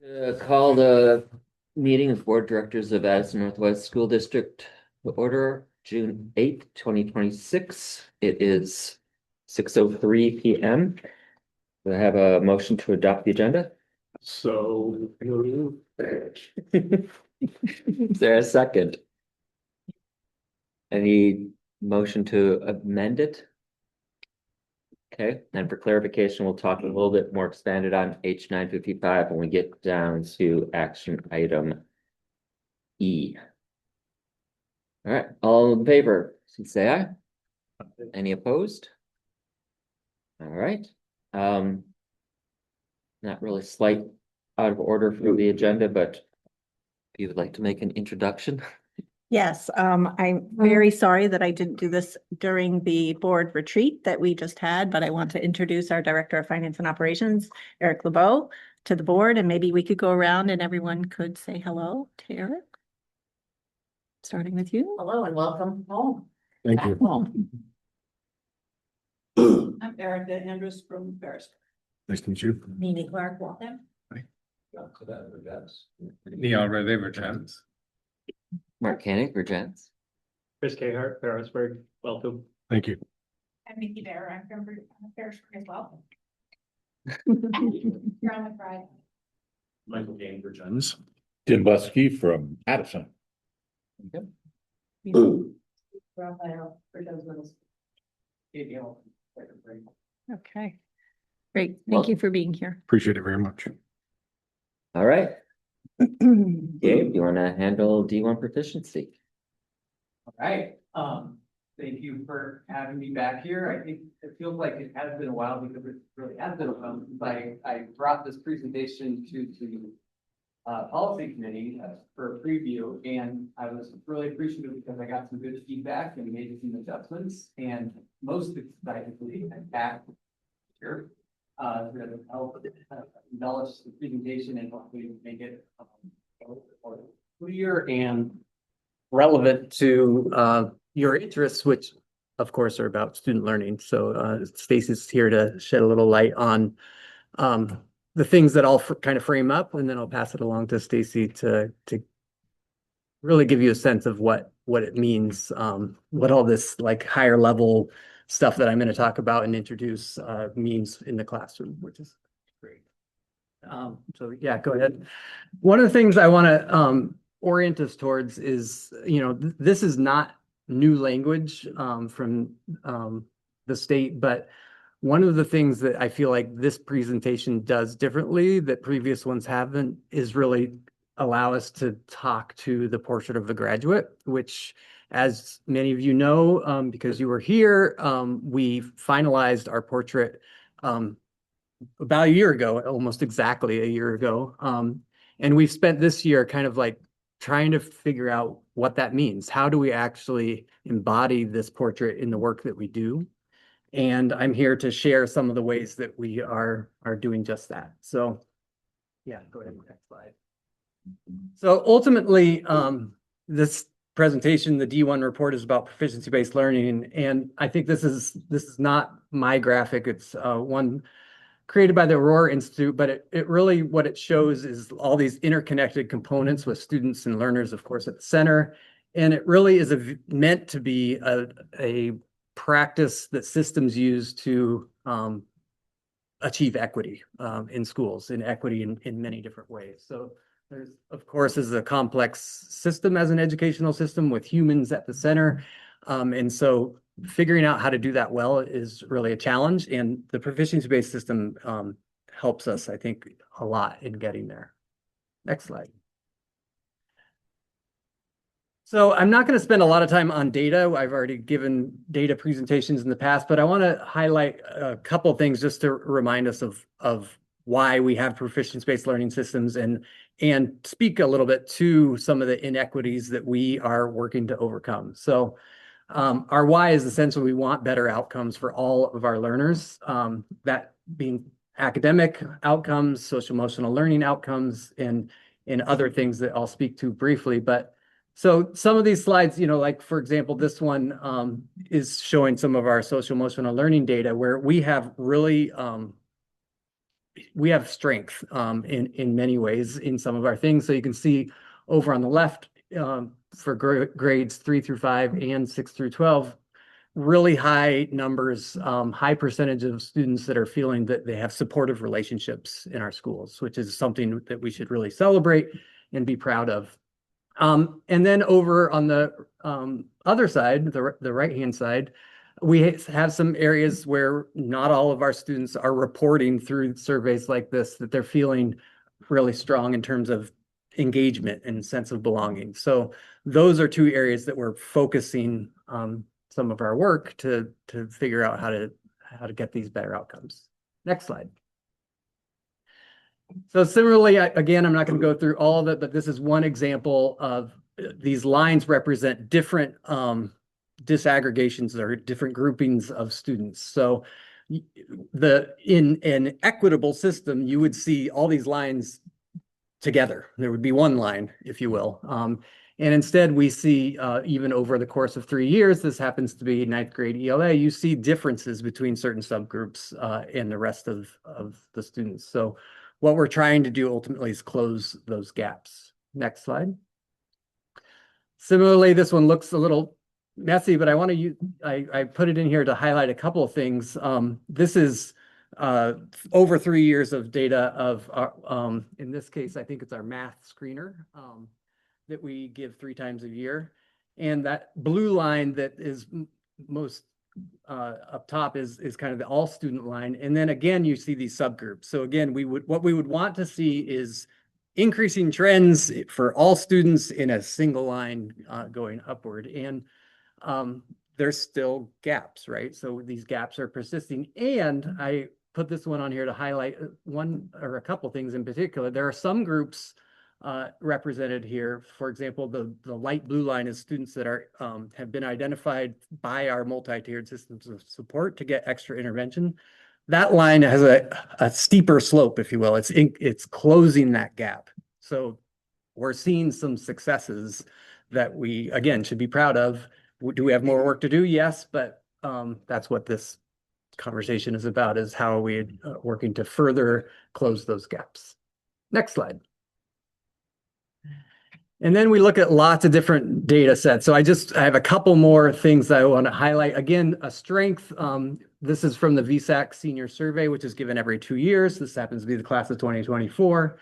Call the meeting of Board Directors of Addison Northwest School District to order June 8th, 2026. It is 6:03 p.m. Do I have a motion to adopt the agenda? So. Is there a second? Any motion to amend it? Okay, and for clarification, we'll talk a little bit more expanded on H 955 when we get down to action item E. All right, all in favor, please say aye. Any opposed? All right. Not really slight out of order for the agenda, but if you would like to make an introduction. Yes, I'm very sorry that I didn't do this during the board retreat that we just had, but I want to introduce our Director of Finance and Operations, Eric LeBeau, to the board, and maybe we could go around and everyone could say hello to Eric. Starting with you. Hello and welcome home. Thank you. I'm Erica Andrews from Paris. Nice to meet you. Nene Clark, welcome. Neil Rivers. Mark Koenig, Regents. Chris Cahart, Ferrisburg, welcome. Thank you. I'm Nikki Bear, I'm from Parisburg as well. You're on the Friday. Michael Gain, Virgins. Tim Buskey from Addison. Raphael, Virgins Middle School. Okay, great. Thank you for being here. Appreciate it very much. All right, Gabe, do you want to handle D1 proficiency? All right, thank you for having me back here. I think it feels like it has been a while because it really has been a while since I brought this presentation to the policy committee for a preview, and I was really appreciative because I got some good feedback and made some adjustments, and most excitedly, I'm back here to help embellish the presentation and hopefully make it clear and relevant to your interests, which of course are about student learning. So Stacy's here to shed a little light on the things that I'll kind of frame up, and then I'll pass it along to Stacy to really give you a sense of what it means, what all this like higher level stuff that I'm going to talk about and introduce means in the classroom, which is great. So yeah, go ahead. One of the things I want to orient us towards is, this is not new language from the state, but one of the things that I feel like this presentation does differently that previous ones haven't is really allow us to talk to the portrait of the graduate, which, as many of you know, because you were here, we finalized our portrait about a year ago, almost exactly a year ago. And we've spent this year kind of like trying to figure out what that means. How do we actually embody this portrait in the work that we do? And I'm here to share some of the ways that we are doing just that. So yeah, go ahead, next slide. So ultimately, this presentation, the D1 report, is about proficiency-based learning. And I think this is not my graphic. It's one created by the Aurora Institute, but it really, what it shows is all these interconnected components with students and learners, of course, at the center. And it really is meant to be a practice that systems use to achieve equity in schools, and equity in many different ways. So there's, of course, is a complex system as an educational system with humans at the center. And so figuring out how to do that well is really a challenge. And the proficiency-based system helps us, I think, a lot in getting there. Next slide. So I'm not going to spend a lot of time on data. I've already given data presentations in the past, but I want to highlight a couple of things just to remind us of why we have proficiency-based learning systems and speak a little bit to some of the inequities that we are working to overcome. So our why is essentially we want better outcomes for all of our learners, that being academic outcomes, social emotional learning outcomes, and other things that I'll speak to briefly. But so some of these slides, like for example, this one is showing some of our social emotional learning data where we have really we have strength in many ways in some of our things. So you can see over on the left for grades 3 through 5 and 6 through 12, really high numbers, high percentage of students that are feeling that they have supportive relationships in our schools, which is something that we should really celebrate and be proud of. And then over on the other side, the right-hand side, we have some areas where not all of our students are reporting through surveys like this that they're feeling really strong in terms of engagement and sense of belonging. So those are two areas that we're focusing some of our work to figure out how to get these better outcomes. Next slide. So similarly, again, I'm not going to go through all of it, but this is one example of these lines represent different disaggregations or different groupings of students. So in an equitable system, you would see all these lines together. There would be one line, if you will. And instead, we see even over the course of 3 years, this happens to be 9th grade ELA, you see differences between certain subgroups and the rest of the students. So what we're trying to do ultimately is close those gaps. Next slide. Similarly, this one looks a little messy, but I want to use, I put it in here to highlight a couple of things. This is over 3 years of data of, in this case, I think it's our math screener that we give 3 times a year. And that blue line that is most up top is kind of the all student line. And then again, you see these subgroups. So again, what we would want to see is increasing trends for all students in a single line going upward. And there's still gaps, right? So these gaps are persisting. And I put this one on here to highlight one or a couple things in particular. There are some groups represented here. For example, the light blue line is students that are have been identified by our multi-tiered systems of support to get extra intervention. That line has a steeper slope, if you will. It's closing that gap. So we're seeing some successes that we, again, should be proud of. Do we have more work to do? Yes, but that's what this conversation is about, is how are we working to further close those gaps. Next slide. And then we look at lots of different data sets. So I have a couple more things that I want to highlight. Again, a strength. This is from the VSAC Senior Survey, which is given every 2 years. This happens to be the class of 2024.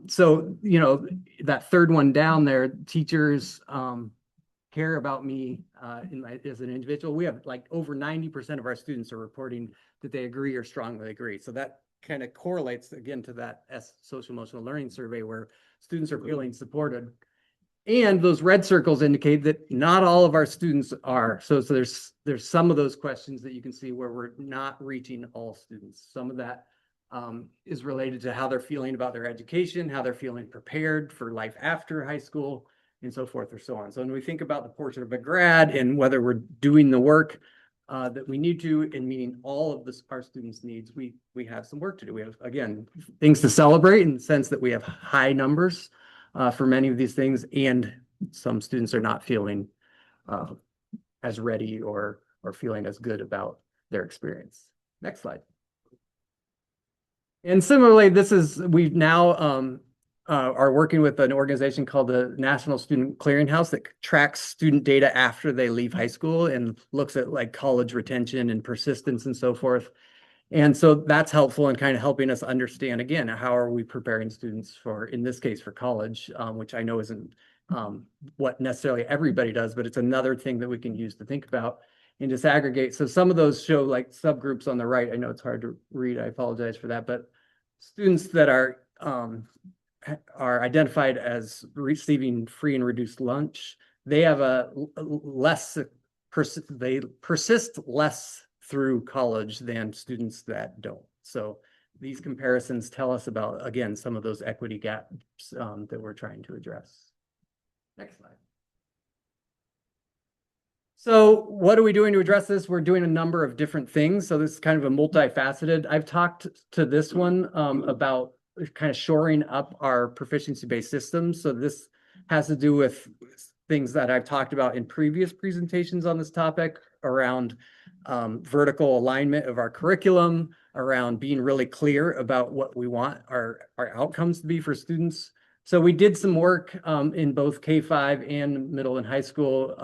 So, you know, that third one down there, teachers care about me as an individual. We have like over 90% of our students are reporting that they agree or strongly agree. So that kind of correlates again to that social emotional learning survey where students are feeling supported. And those red circles indicate that not all of our students are. So there's some of those questions that you can see where we're not reaching all students. Some of that is related to how they're feeling about their education, how they're feeling prepared for life after high school, and so forth or so on. So when we think about the portrait of a grad and whether we're doing the work that we need to in meeting all of our students' needs, we have some work to do. We have, again, things to celebrate in the sense that we have high numbers for many of these things, and some students are not feeling as ready or feeling as good about their experience. Next slide. And similarly, we've now are working with an organization called the National Student Clearinghouse that tracks student data after they leave high school and looks at like college retention and persistence and so forth. And so that's helpful in kind of helping us understand, again, how are we preparing students for, in this case, for college, which I know isn't what necessarily everybody does, but it's another thing that we can use to think about and disaggregate. So some of those show like subgroups on the right. I know it's hard to read. I apologize for that, but students that are identified as receiving free and reduced lunch, they have they persist less through college than students that don't. So these comparisons tell us about, again, some of those equity gaps that we're trying to address. Next slide. So what are we doing to address this? We're doing a number of different things. So this is kind of a multifaceted. I've talked to this one about kind of shoring up our proficiency-based systems. So this has to do with things that I've talked about in previous presentations on this topic around vertical alignment of our curriculum, around being really clear about what we want our outcomes to be for students. So we did some work in both K-5 and middle and high school,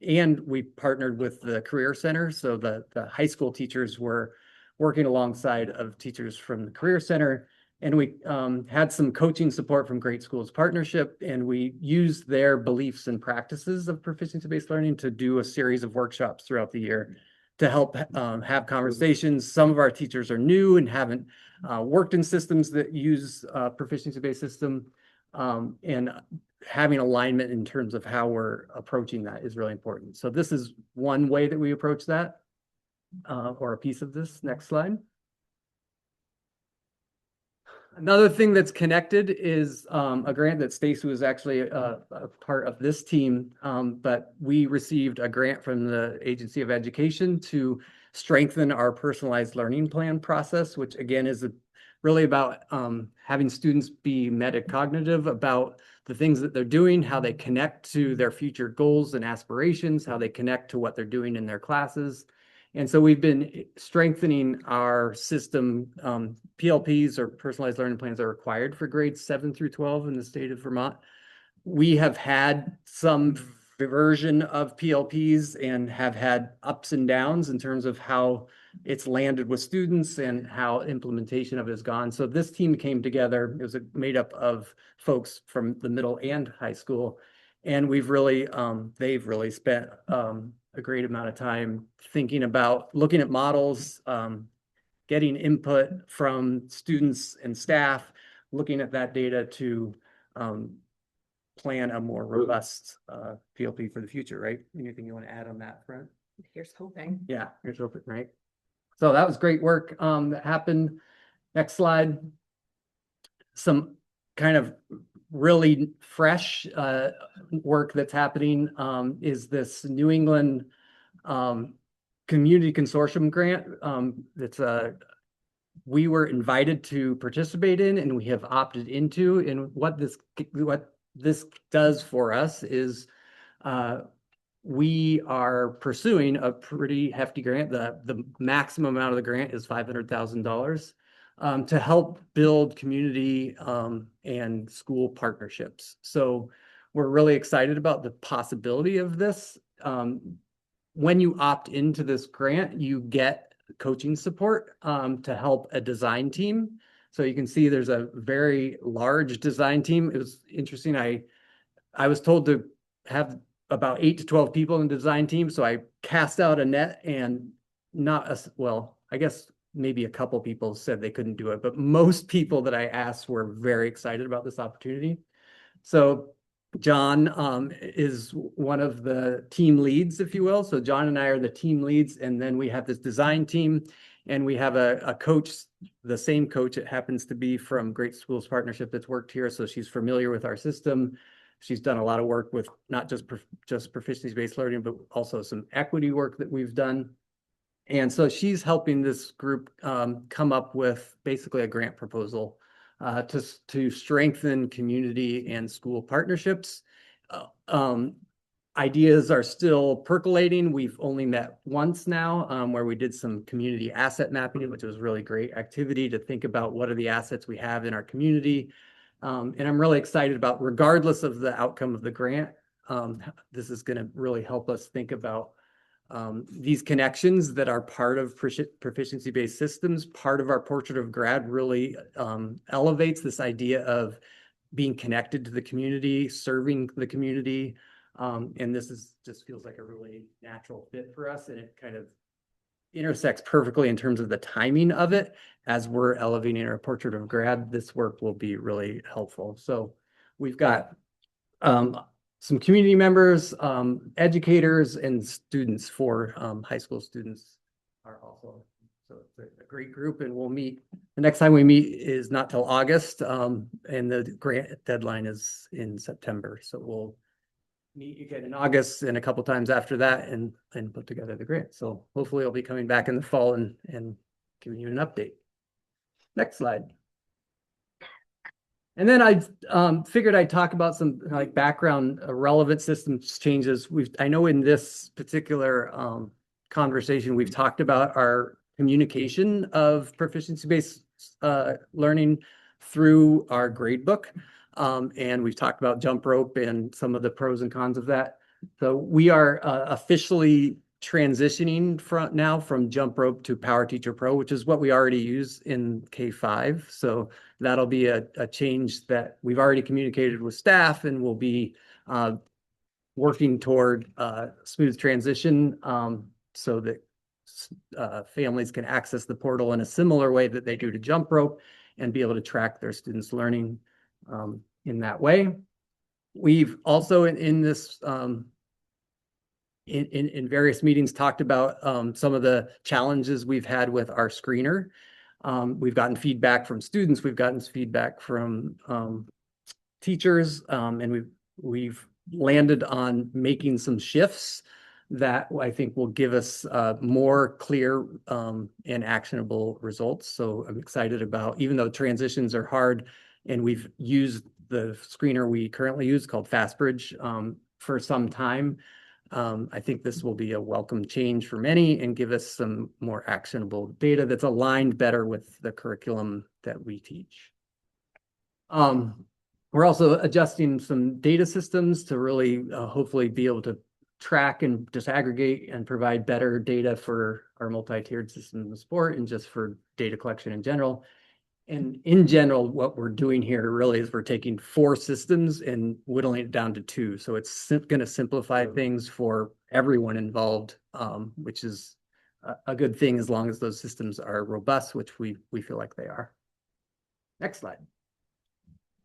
and we partnered with the Career Center. So the high school teachers were working alongside of teachers from the Career Center. And we had some coaching support from Great Schools Partnership, and we used their beliefs and practices of proficiency-based learning to do a series of workshops throughout the year to help have conversations. Some of our teachers are new and haven't worked in systems that use proficiency-based system, and having alignment in terms of how we're approaching that is really important. So this is one way that we approach that, or a piece of this. Next slide. Another thing that's connected is a grant that Stacy was actually a part of this team, but we received a grant from the Agency of Education to strengthen our personalized learning plan process, which again is really about having students be metacognitive about the things that they're doing, how they connect to their future goals and aspirations, how they connect to what they're doing in their classes. And so we've been strengthening our system. PLPs, or personalized learning plans, are required for grades 7 through 12 in the state of Vermont. We have had some version of PLPs and have had ups and downs in terms of how it's landed with students and how implementation of it has gone. So this team came together. It was made up of folks from the middle and high school. And we've really, they've really spent a great amount of time thinking about looking at models, getting input from students and staff, looking at that data to plan a more robust PLP for the future, right? Anything you want to add on that front? Here's hoping. Yeah, here's hoping, right? So that was great work that happened. Next slide. Some kind of really fresh work that's happening is this New England Community Consortium grant. We were invited to participate in, and we have opted into. And what this does for us is we are pursuing a pretty hefty grant. The maximum amount of the grant is $500,000 to help build community and school partnerships. So we're really excited about the possibility of this. When you opt into this grant, you get coaching support to help a design team. So you can see there's a very large design team. It was interesting. I was told to have about 8 to 12 people in the design team. So I cast out a net, and I guess maybe a couple people said they couldn't do it, but most people that I asked were very excited about this opportunity. So John is one of the team leads, if you will. So John and I are the team leads, and then we have this design team, and we have a coach, the same coach. It happens to be from Great Schools Partnership that's worked here, so she's familiar with our system. She's done a lot of work with not just proficiency-based learning, but also some equity work that we've done. And so she's helping this group come up with basically a grant proposal to strengthen community and school partnerships. Ideas are still percolating. We've only met once now where we did some community asset mapping, which was really great activity to think about what are the assets we have in our community. And I'm really excited about, regardless of the outcome of the grant, this is going to really help us think about these connections that are part of proficiency-based systems. Part of our portrait of grad really elevates this idea of being connected to the community, serving the community. And this just feels like a really natural fit for us. And it kind of intersects perfectly in terms of the timing of it. As we're elevating our portrait of grad, this work will be really helpful. So we've got some community members, educators, and students for high school students are also. So it's a great group, and we'll meet. The next time we meet is not till August, and the grant deadline is in September. So we'll meet again in August and a couple times after that and put together the grant. So hopefully I'll be coming back in the fall and giving you an update. Next slide. And then I figured I'd talk about some background relevant systems changes. I know in this particular conversation, we've talked about our communication of proficiency-based learning through our grade book. And we've talked about jump rope and some of the pros and cons of that. So we are officially transitioning from jump rope to Power Teacher Pro, which is what we already use in K-5. So that'll be a change that we've already communicated with staff, and we'll be working toward smooth transition so that families can access the portal in a similar way that they do to jump rope and be able to track their students' learning in that way. We've also in this in various meetings talked about some of the challenges we've had with our screener. We've gotten feedback from students, we've gotten feedback from teachers, and we've landed on making some shifts that I think will give us more clear and actionable results. So I'm excited about, even though transitions are hard, and we've used the screener we currently use called FastBridge for some time. I think this will be a welcome change for many and give us some more actionable data that's aligned better with the curriculum that we teach. We're also adjusting some data systems to really hopefully be able to track and disaggregate and provide better data for our multi-tiered system of sport and just for data collection in general. And in general, what we're doing here really is we're taking 4 systems and whittling it down to 2. So it's going to simplify things for everyone involved, which is a good thing as long as those systems are robust, which we feel like they are. Next slide.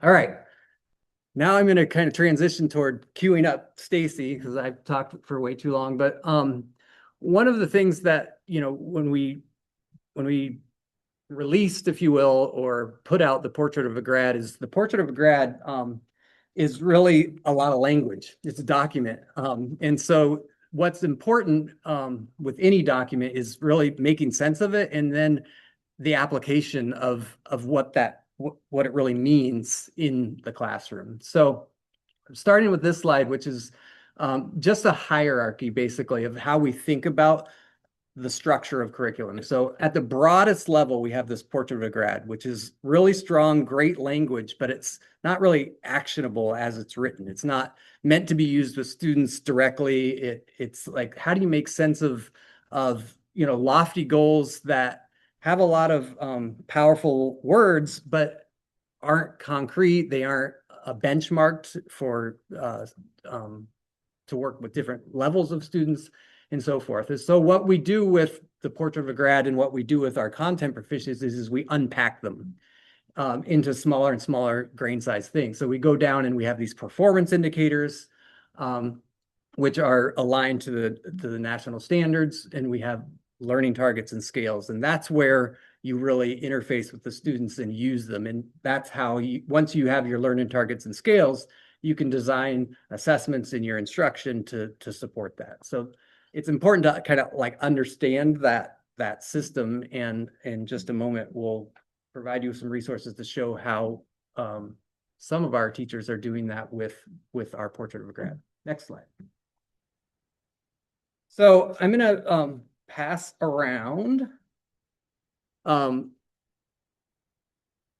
All right. Now I'm going to kind of transition toward queuing up Stacy because I've talked for way too long. But one of the things that, you know, when we released, if you will, or put out the Portrait of a Grad, is the Portrait of a Grad is really a lot of language. It's a document. And so what's important with any document is really making sense of it, and then the application of what it really means in the classroom. So starting with this slide, which is just a hierarchy basically of how we think about the structure of curriculum. So at the broadest level, we have this Portrait of a Grad, which is really strong, great language, but it's not really actionable as it's written. It's not meant to be used with students directly. It's like, how do you make sense of you know, lofty goals that have a lot of powerful words, but aren't concrete. They aren't benchmarked for to work with different levels of students and so forth. And so what we do with the Portrait of a Grad and what we do with our content proficiencies is we unpack them into smaller and smaller grain size things. So we go down and we have these performance indicators, which are aligned to the national standards, and we have learning targets and scales. And that's where you really interface with the students and use them. And that's how once you have your learning targets and scales, you can design assessments in your instruction to support that. So it's important to kind of like understand that system, and in just a moment, we'll provide you with some resources to show how some of our teachers are doing that with our Portrait of a Grad. Next slide. So I'm going to pass around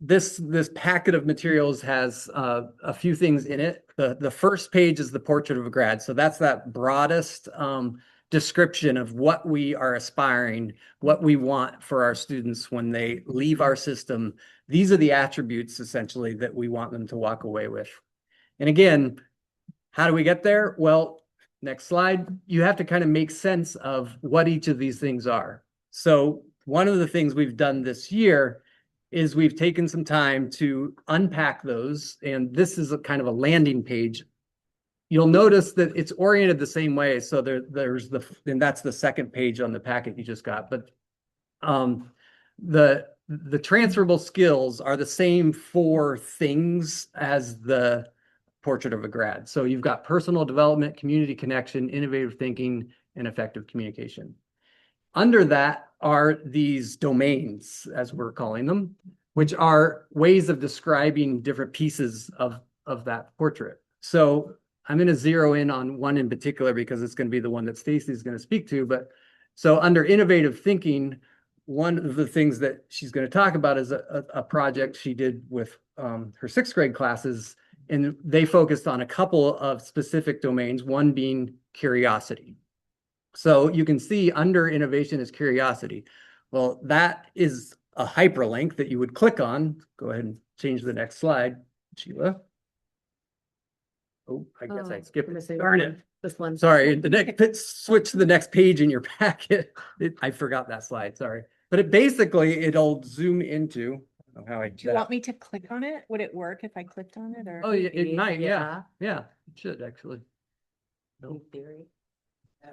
this packet of materials has a few things in it. The first page is the Portrait of a Grad. So that's that broadest description of what we are aspiring, what we want for our students when they leave our system. These are the attributes essentially that we want them to walk away with. And again, how do we get there? Well, next slide. You have to kind of make sense of what each of these things are. So one of the things we've done this year is we've taken some time to unpack those. And this is a kind of a landing page. You'll notice that it's oriented the same way. So there's and that's the second page on the packet you just got. But the transferable skills are the same 4 things as the Portrait of a Grad. So you've got personal development, community connection, innovative thinking, and effective communication. Under that are these domains, as we're calling them, which are ways of describing different pieces of that portrait. So I'm going to zero in on one in particular because it's going to be the one that Stacy is going to speak to. But So under innovative thinking, one of the things that she's going to talk about is a project she did with her sixth grade classes, and they focused on a couple of specific domains, one being curiosity. So you can see under innovation is curiosity. Well, that is a hyperlink that you would click on. Go ahead and change the next slide, Sheila. Oh, I guess I skipped it. Darn it. This one. Sorry, the next switch to the next page in your packet. I forgot that slide, sorry. But it basically, it'll zoom into, I don't know how I Do did you want that. me to click on it? Would it work if I clicked on it or? Oh, yeah, it might, yeah, Yeah. yeah, it should actually. In theory.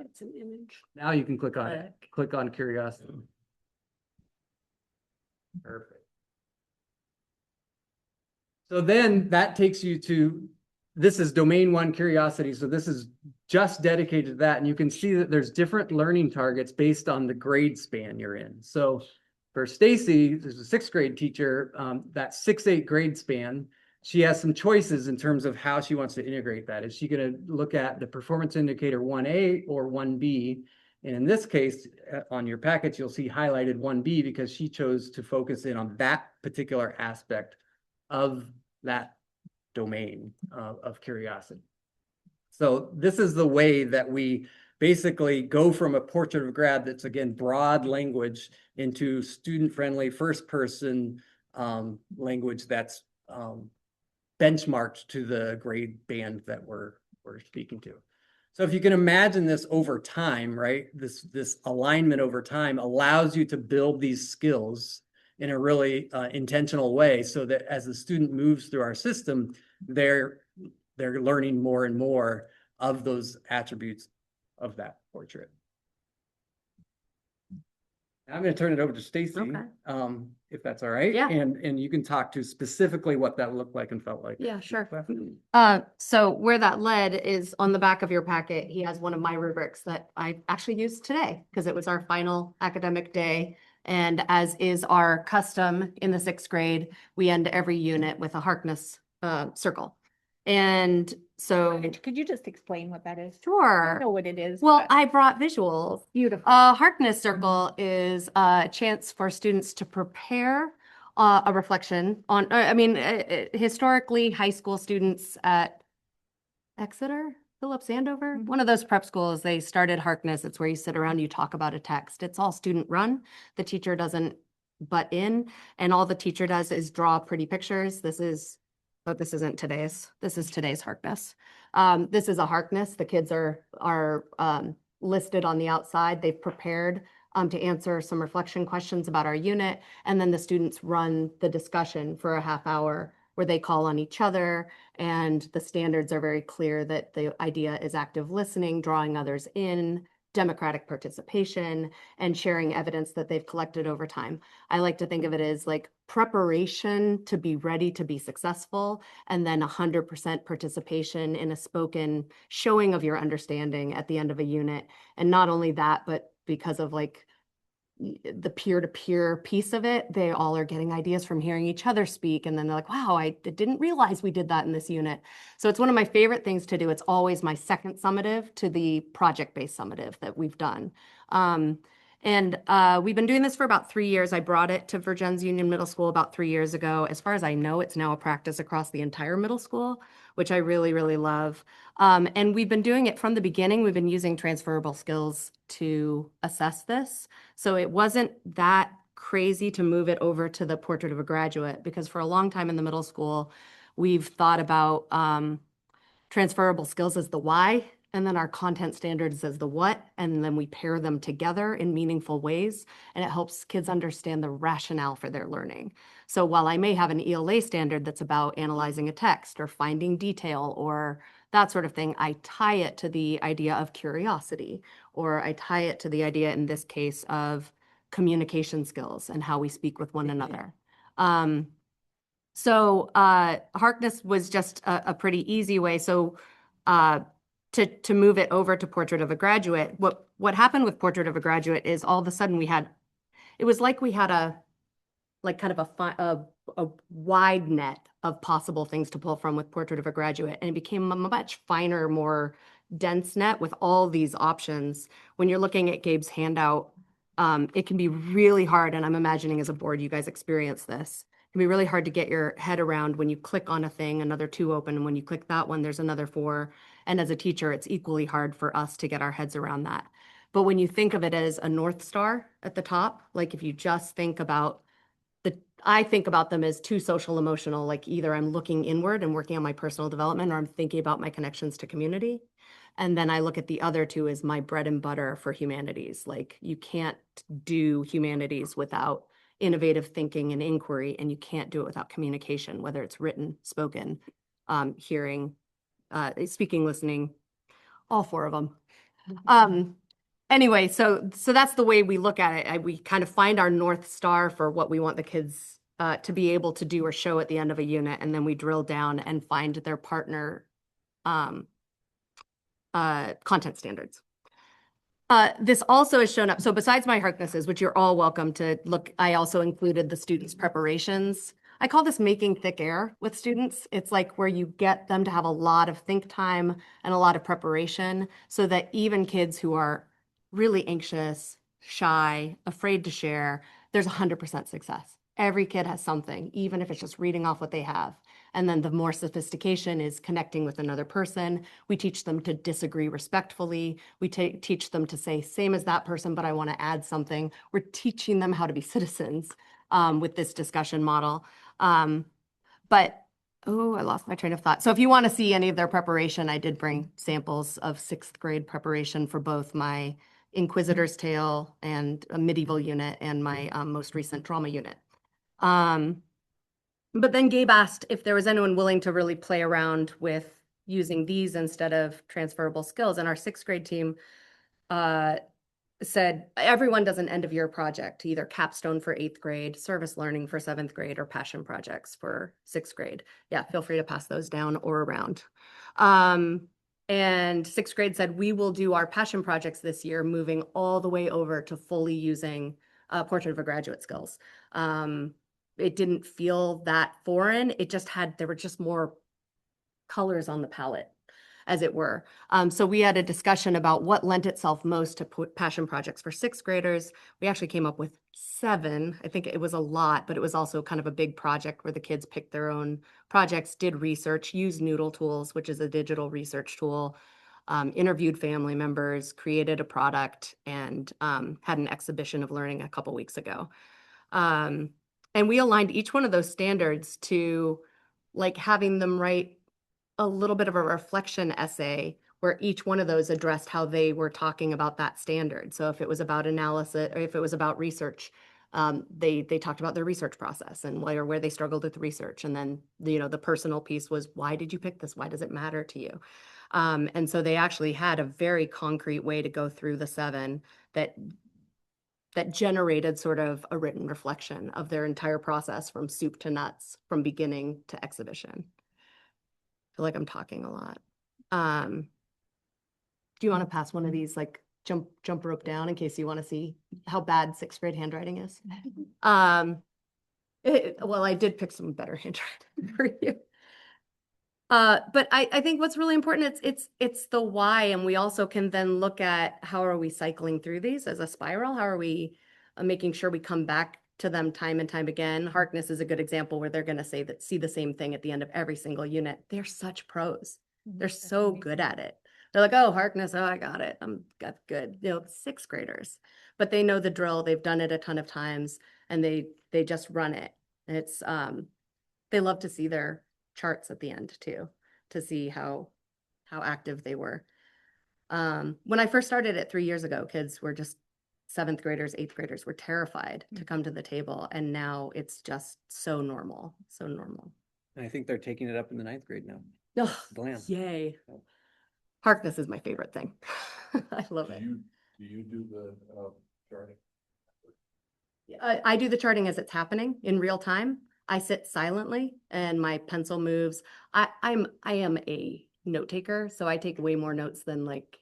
It's an image. Now you can click on it. Click on curiosity. Perfect. So then that takes you to, this is domain one curiosity. So this is just dedicated to that. And you can see that there's different learning targets based on the grade span you're in. So for Stacy, there's a sixth grade teacher, that 6-8 grade span, she has some choices in terms of how she wants to integrate that. Is she going to look at the performance indicator 1A or 1B? And in this case, on your package, you'll see highlighted 1B because she chose to focus in on that particular aspect of that domain of curiosity. So this is the way that we basically go from a portrait of grad that's, again, broad language into student-friendly first-person language that's benchmarked to the grade band that we're speaking to. So if you can imagine this over time, right? This alignment over time allows you to build these skills in a really intentional way, so that as the student moves through our system, they're learning more and more of those attributes of that portrait. I'm going to turn it over to Stacy, Okay. if that's all right. Yeah. And you can talk to specifically what that looked like and felt like. Yeah, sure. Well, So where that led is on the back of your packet. He has one of my rubrics that I actually used today because it was our final academic day. And as is our custom in the sixth grade, we end every unit with a Harkness circle. And so, Could you just explain what that is? I sure. know what it is. Well, but- I brought visuals. Beautiful. Harkness Circle is a chance for students to prepare a reflection on, historically, high school students at Exeter, Phillips Andover, one of those prep schools, they started Harkness. It's where you sit around, you talk about a text. It's all student run. The teacher doesn't butt in, and all the teacher does is draw pretty pictures. This isn't today's. This is today's Harkness. This is a Harkness. The kids are listed on the outside. They've prepared to answer some reflection questions about our unit, and then the students run the discussion for a half hour where they call on each other, and the standards are very clear that the idea is active listening, drawing others in, democratic participation, and sharing evidence that they've collected over time. I like to think of it as like preparation to be ready to be successful, and then 100% participation in a spoken showing of your understanding at the end of a unit. And not only that, but because of like the peer-to-peer piece of it, they all are getting ideas from hearing each other speak. And then they're like, wow, I didn't realize we did that in this unit. So it's one of my favorite things to do. It's always my second summative to the project-based summative that we've done. We've been doing this for about 3 years. I brought it to Virgins Union Middle School about 3 years ago. As far as I know, it's now a practice across the entire middle school, which I really, really love. And we've been doing it from the beginning. We've been using transferable skills to assess this. So it wasn't that crazy to move it over to the portrait of a graduate, because for a long time in the middle school, we've thought about transferable skills as the why, and then our content standards as the what, and then we pair them together in meaningful ways, and it helps kids understand the rationale for their learning. So while I may have an ELA standard that's about analyzing a text or finding detail or that sort of thing, I tie it to the idea of curiosity, or I tie it to the idea in this case of communication skills and how we speak with one another. Harkness was just a pretty easy way. So to move it over to Portrait of a Graduate, what happened with Portrait of a Graduate is all of a sudden it was like we had a wide net of possible things to pull from with Portrait of a Graduate, and it became a much finer, more dense net with all these options. When you're looking at Gabe's handout, it can be really hard, and I'm imagining as a board, you guys experience this. It can be really hard to get your head around when you click on a thing, another 2 open, and when you click that one, there's another 4. And as a teacher, it's equally hard for us to get our heads around that. But when you think of it as a North Star at the top, like if you just think about I think about them as 2 social emotional, like either I'm looking inward and working on my personal development, or I'm thinking about my connections to community. And then I look at the other 2 as my bread and butter for humanities. Like you can't do humanities without innovative thinking and inquiry, and you can't do it without communication, whether it's written, spoken, hearing, speaking, listening, all 4 of them. Anyway, so that's the way we look at it. We kind of find our North Star for what we want the kids to be able to do or show at the end of a unit, and then we drill down and find their partner content standards. This also has shown up. So besides my Harknesses, which you're all welcome to look, I also included the students' preparations. I call this making thick air with students. It's like where you get them to have a lot of think time and a lot of preparation so that even kids who are really anxious, shy, afraid to share, there's 100% success. Every kid has something, even if it's just reading off what they have. And then the more sophistication is connecting with another person. We teach them to disagree respectfully. We teach them to say, same as that person, but I want to add something. We're teaching them how to be citizens with this discussion model. But, oh, I lost my train of thought. So if you want to see any of their preparation, I did bring samples of 6th grade preparation for both my Inquisitor's Tale and a medieval unit and my most recent drama unit. But then Gabe asked if there was anyone willing to really play around with using these instead of transferable skills. And our 6th grade team said everyone does an end of year project, either capstone for 8th grade, service learning for 7th grade, or passion projects for 6th grade. Yeah, feel free to pass those down or around. And 6th grade said, we will do our passion projects this year, moving all the way over to fully using Portrait of a Graduate skills. It didn't feel that foreign. There were just more colors on the palette, as it were. So we had a discussion about what lent itself most to passion projects for 6th graders. We actually came up with 7. I think it was a lot, but it was also kind of a big project where the kids picked their own projects, did research, used Noodle Tools, which is a digital research tool, interviewed family members, created a product, and had an exhibition of learning a couple weeks ago. And we aligned each one of those standards to like having them write a little bit of a reflection essay where each one of those addressed how they were talking about that standard. So if it was about analysis or if it was about research, they talked about their research process and where they struggled with research. And then, the personal piece was, why did you pick this? Why does it matter to you? And so they actually had a very concrete way to go through the 7 that generated sort of a written reflection of their entire process from soup to nuts, from beginning to exhibition. I feel like I'm talking a lot. Do you want to pass one of these, like jump rope down in case you want to see how bad 6th grade handwriting is? Well, I did pick some better handwriting for you. But I think what's really important, it's the why, and we also can then look at how are we cycling through these as a spiral? How are we making sure we come back to them time and time again? Harkness is a good example where they're going to see the same thing at the end of every single unit. They're such pros. They're so good at it. They're like, oh, Harkness, oh, I got it. Got good. 6th graders, but they know the drill. They've done it a ton of times, and they just run it. And it's they love to see their charts at the end too, to see how active they were. When I first started it 3 years ago, kids were just 7th graders, 8th graders were terrified to come to the table. And now it's just so normal, so normal. I think they're taking it up in the 9th grade now. Oh, Blam. yay. Harkness is my favorite thing. I love it. Do you do the charting? I do the charting as it's happening in real time. I sit silently and my pencil moves. I am a note taker, so I take way more notes than like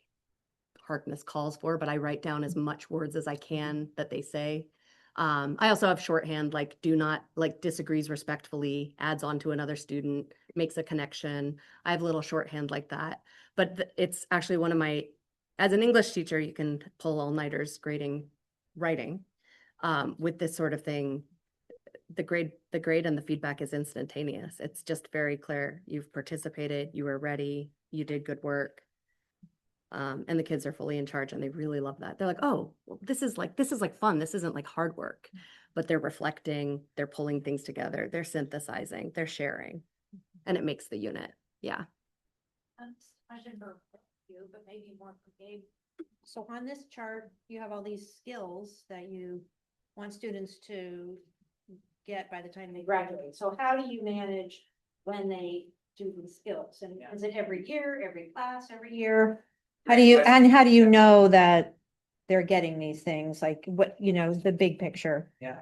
Harkness calls for, but I write down as much words as I can that they say. I also have shorthand, like do not, like disagrees respectfully, adds on to another student, makes a connection. I have a little shorthand like that. But it's actually one of my, as an English teacher, you can pull all-nighters grading writing. With this sort of thing, the grade and the feedback is instantaneous. It's just very clear. You've participated, you were ready, you did good work. And the kids are fully in charge and they really love that. They're like, oh, well, this is like fun. This isn't like hard work, but they're reflecting, they're pulling things together, they're synthesizing, they're sharing, and it makes the unit. Yeah. Question for you, but maybe more for Gabe. So on this chart, you have all these skills that you want students to get by the time they graduate. So how do you manage when they do these skills? And is it every year, every class, every year? How do you know that they're getting these things? Like what, the big picture? Yeah.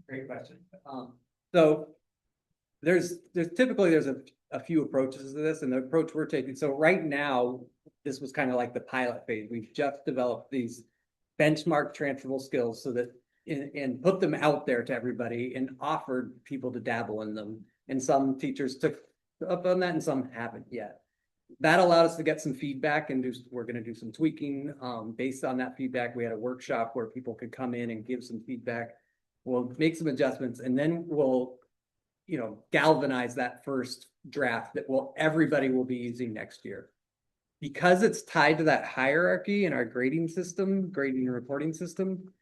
Great question. So there's typically a few approaches to this, and the approach we're taking. So right now, this was kind of like the pilot phase. We've just developed these benchmark transferable skills so that and put them out there to everybody and offered people to dabble in them. And some teachers took up on that and some haven't yet. That allowed us to get some feedback and we're going to do some tweaking based on that feedback. We had a workshop where people could come in and give some feedback. We'll make some adjustments and then we'll, galvanize that first draft that everybody will be using next year. Because it's tied to that hierarchy in our grading and reporting system,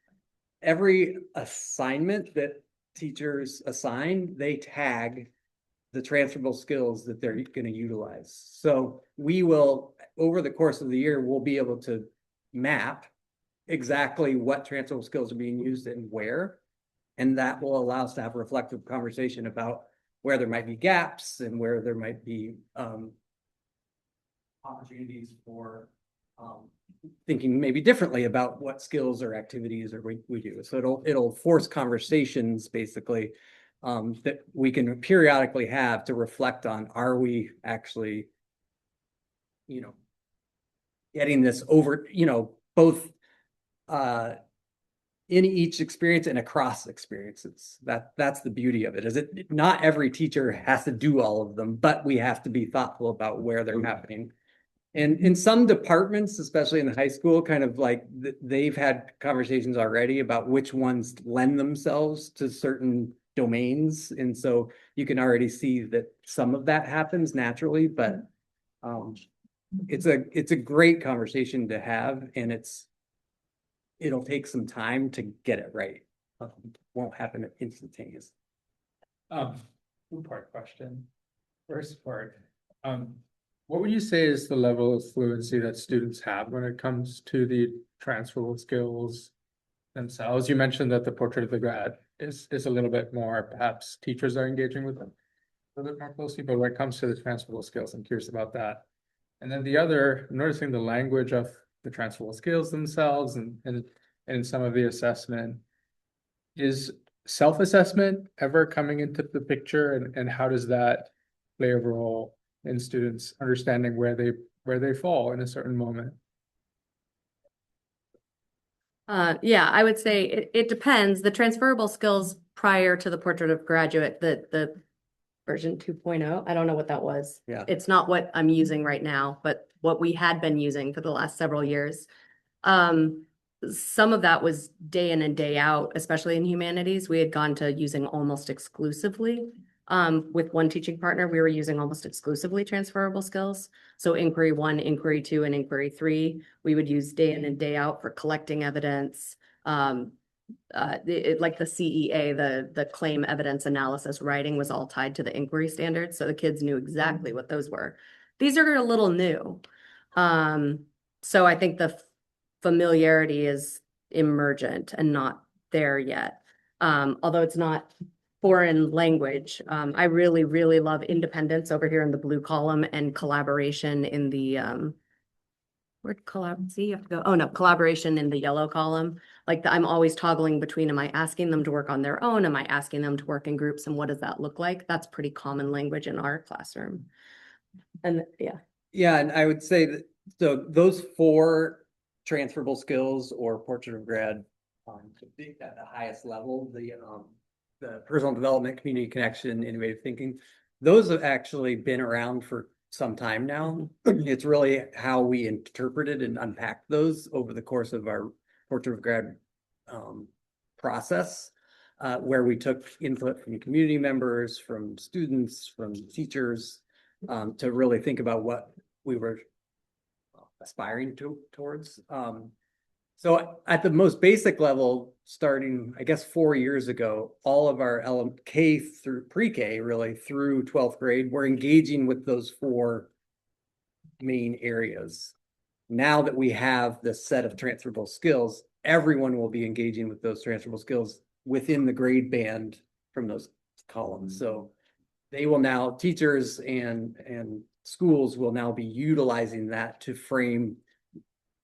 every assignment that teachers assign, they tag the transferable skills that they're going to utilize. So we will, over the course of the year, we'll be able to map exactly what transferable skills are being used and where. And that will allow us to have a reflective conversation about where there might be gaps and where there might be opportunities for thinking maybe differently about what skills or activities we do. So it'll force conversations basically that we can periodically have to reflect on, are we actually, getting this over, both in each experience and across experiences. That's the beauty of it, is it not every teacher has to do all of them, but we have to be thoughtful about where they're happening. And in some departments, especially in the high school, kind of like they've had conversations already about which ones lend themselves to certain domains. And so you can already see that some of that happens naturally, but it's a great conversation to have, and it'll take some time to get it right. Won't happen instantaneously. Two-part question. First part, what would you say is the level of fluency that students have when it comes to the transferable skills themselves? You mentioned that the portrait of the grad is a little bit more, perhaps teachers are engaging with them a little bit more closely, but when it comes to the transferable skills, I'm curious about that. And then the other, I'm noticing the language of the transferable skills themselves and some of the assessment. Is self-assessment ever coming into the picture, and how does that play a role in students understanding where they fall in a certain moment? Yeah, I would say it depends. The transferable skills prior to the portrait of graduate, the version 2.0, I don't know what that was. Yeah. It's not what I'm using right now, but what we had been using for the last several years. Some of that was day in and day out, especially in humanities. We had gone to using almost exclusively. With one teaching partner, we were using almost exclusively transferable skills. So inquiry 1, inquiry 2, and inquiry 3, we would use day in and day out for collecting evidence. Like the CEA, the claim evidence analysis writing was all tied to the inquiry standards. So the kids knew exactly what those were. These are a little new. So I think the familiarity is emergent and not there yet. Although it's not foreign language. I really, really love independence over here in the blue column and collaboration in the, where'd see, you have to go, oh no, collaboration in the yellow column. Like I'm always toggling between, am I asking them to work on their own? Am I asking them to work in groups? And what does that look like? That's pretty common language in our classroom. And yeah. Yeah, and I would say that, so those 4 transferable skills or portrait of grad at the highest level, the personal development, community connection, innovative thinking, those have actually been around for some time now. It's really how we interpreted and unpacked those over the course of our portrait of grad process, where we took input from community members, from students, from teachers, to really think about what we were aspiring towards. So at the most basic level, starting, I guess, 4 years ago, all of our K through pre-K, really through 12th grade, we're engaging with those 4 main areas. Now that we have this set of transferable skills, everyone will be engaging with those transferable skills within the grade band from those columns. So they will now, teachers and schools will now be utilizing that to frame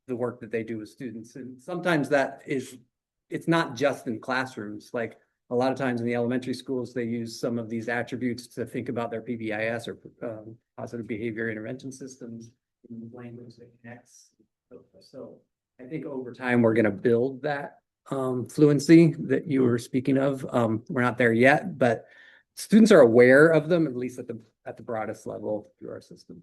the work that they do with students. And sometimes it's not just in classrooms. Like a lot of times in the elementary schools, they use some of these attributes to think about their PBIS or positive behavior intervention systems in language that connects. So I think over time, we're going to build that fluency that you were speaking of. We're not there yet, but students are aware of them, at least at the broadest level through our system.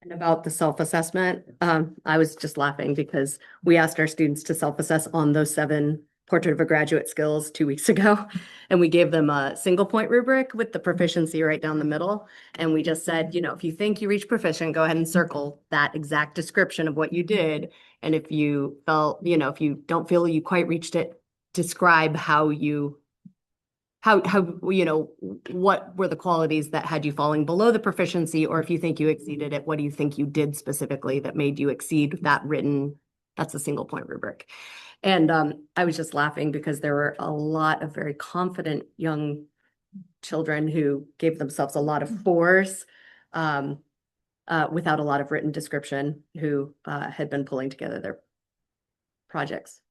And about the self-assessment, I was just laughing because we asked our students to self-assess on those 7 Portrait of a Graduate skills 2 weeks ago. And we gave them a single point rubric with the proficiency right down the middle. And we just said, you know, if you think you reached proficient, go ahead and circle that exact description of what you did. And if you felt, you know, if you don't feel you quite reached it, describe how you know, what were the qualities that had you falling below the proficiency, or if you think you exceeded it, what do you think you did specifically that made you exceed that written, that's a single point rubric. And I was just laughing because there were a lot of very confident young children who gave themselves a lot of 4s without a lot of written description, who had been pulling together their projects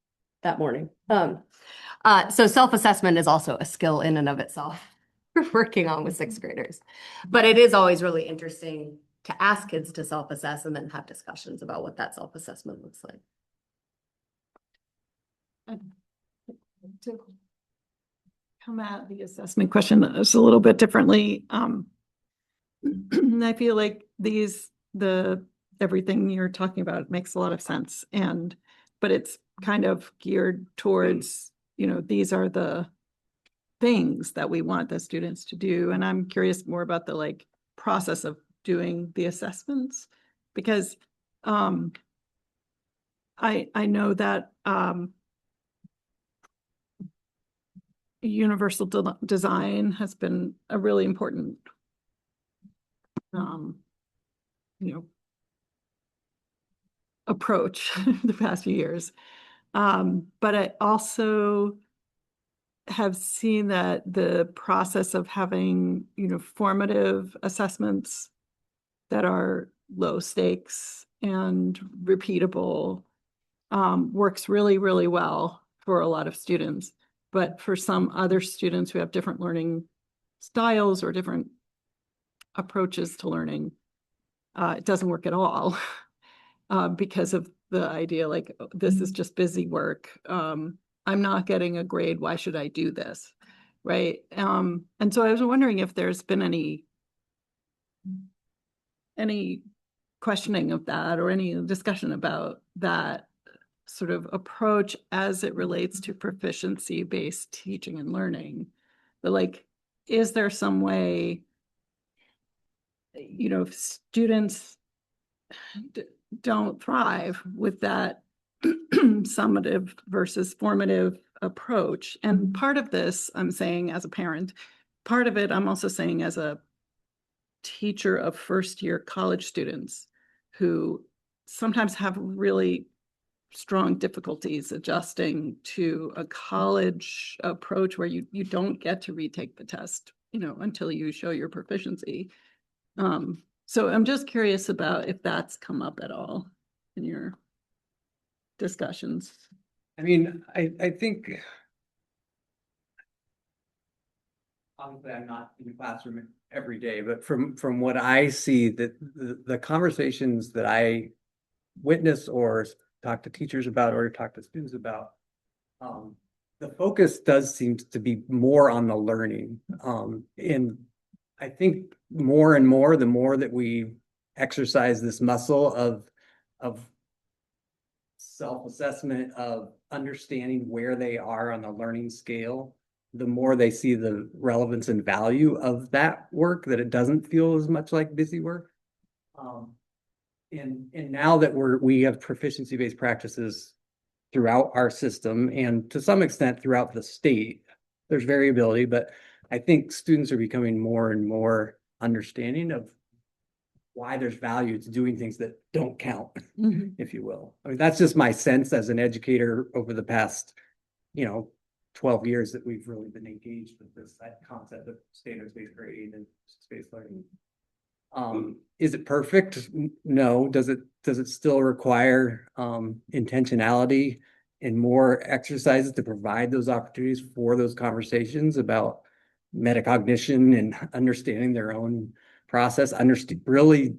that morning. So self-assessment is also a skill in and of itself we're working on with 6th graders. But it is always really interesting to ask kids to self-assess and then have discussions about what that self-assessment looks like. To come at the assessment question just a little bit differently. I feel like everything you're talking about makes a lot of sense, but it's kind of geared towards, you know, these are the things that we want the students to do. And I'm curious more about the process of doing the assessments, because I know that universal design has been a really important approach the past few years. But I also have seen that the process of having, formative assessments that are low stakes and repeatable works really, really well for a lot of students. But for some other students who have different learning styles or different approaches to learning, it doesn't work at all because of the idea this is just busy work. I'm not getting a grade. Why should I do this? Right. And so I was wondering if there's been any questioning of that or any discussion about that sort of approach as it relates to proficiency-based teaching and learning. But is there some way, if students don't thrive with that summative versus formative approach? And part of this, I'm saying as a parent, part of it, I'm also saying as a teacher of first-year college students who sometimes have really strong difficulties adjusting to a college approach where you don't get to retake the test, until you show your proficiency. So I'm just curious about if that's come up at all in your discussions. I mean, I think obviously I'm not in the classroom every day, but from what I see, the conversations that I witness or talk to teachers about or talk to students about the focus does seem to be more on the learning. And I think more and more, the more that we exercise this muscle of self-assessment, of understanding where they are on the learning scale, the more they see the relevance and value of that work, that it doesn't feel as much like busy work. And now that we have proficiency-based practices throughout our system and to some extent throughout the state, there's variability, but I think students are becoming more and more understanding of why there's value to doing things that don't count, if you will. I mean, that's just my sense as an educator over the past, 12 years that we've really been engaged with this concept of standards-based grading and space learning. Is it perfect? No. Does it still require intentionality and more exercises to provide those opportunities for those conversations about metacognition and understanding their own process, really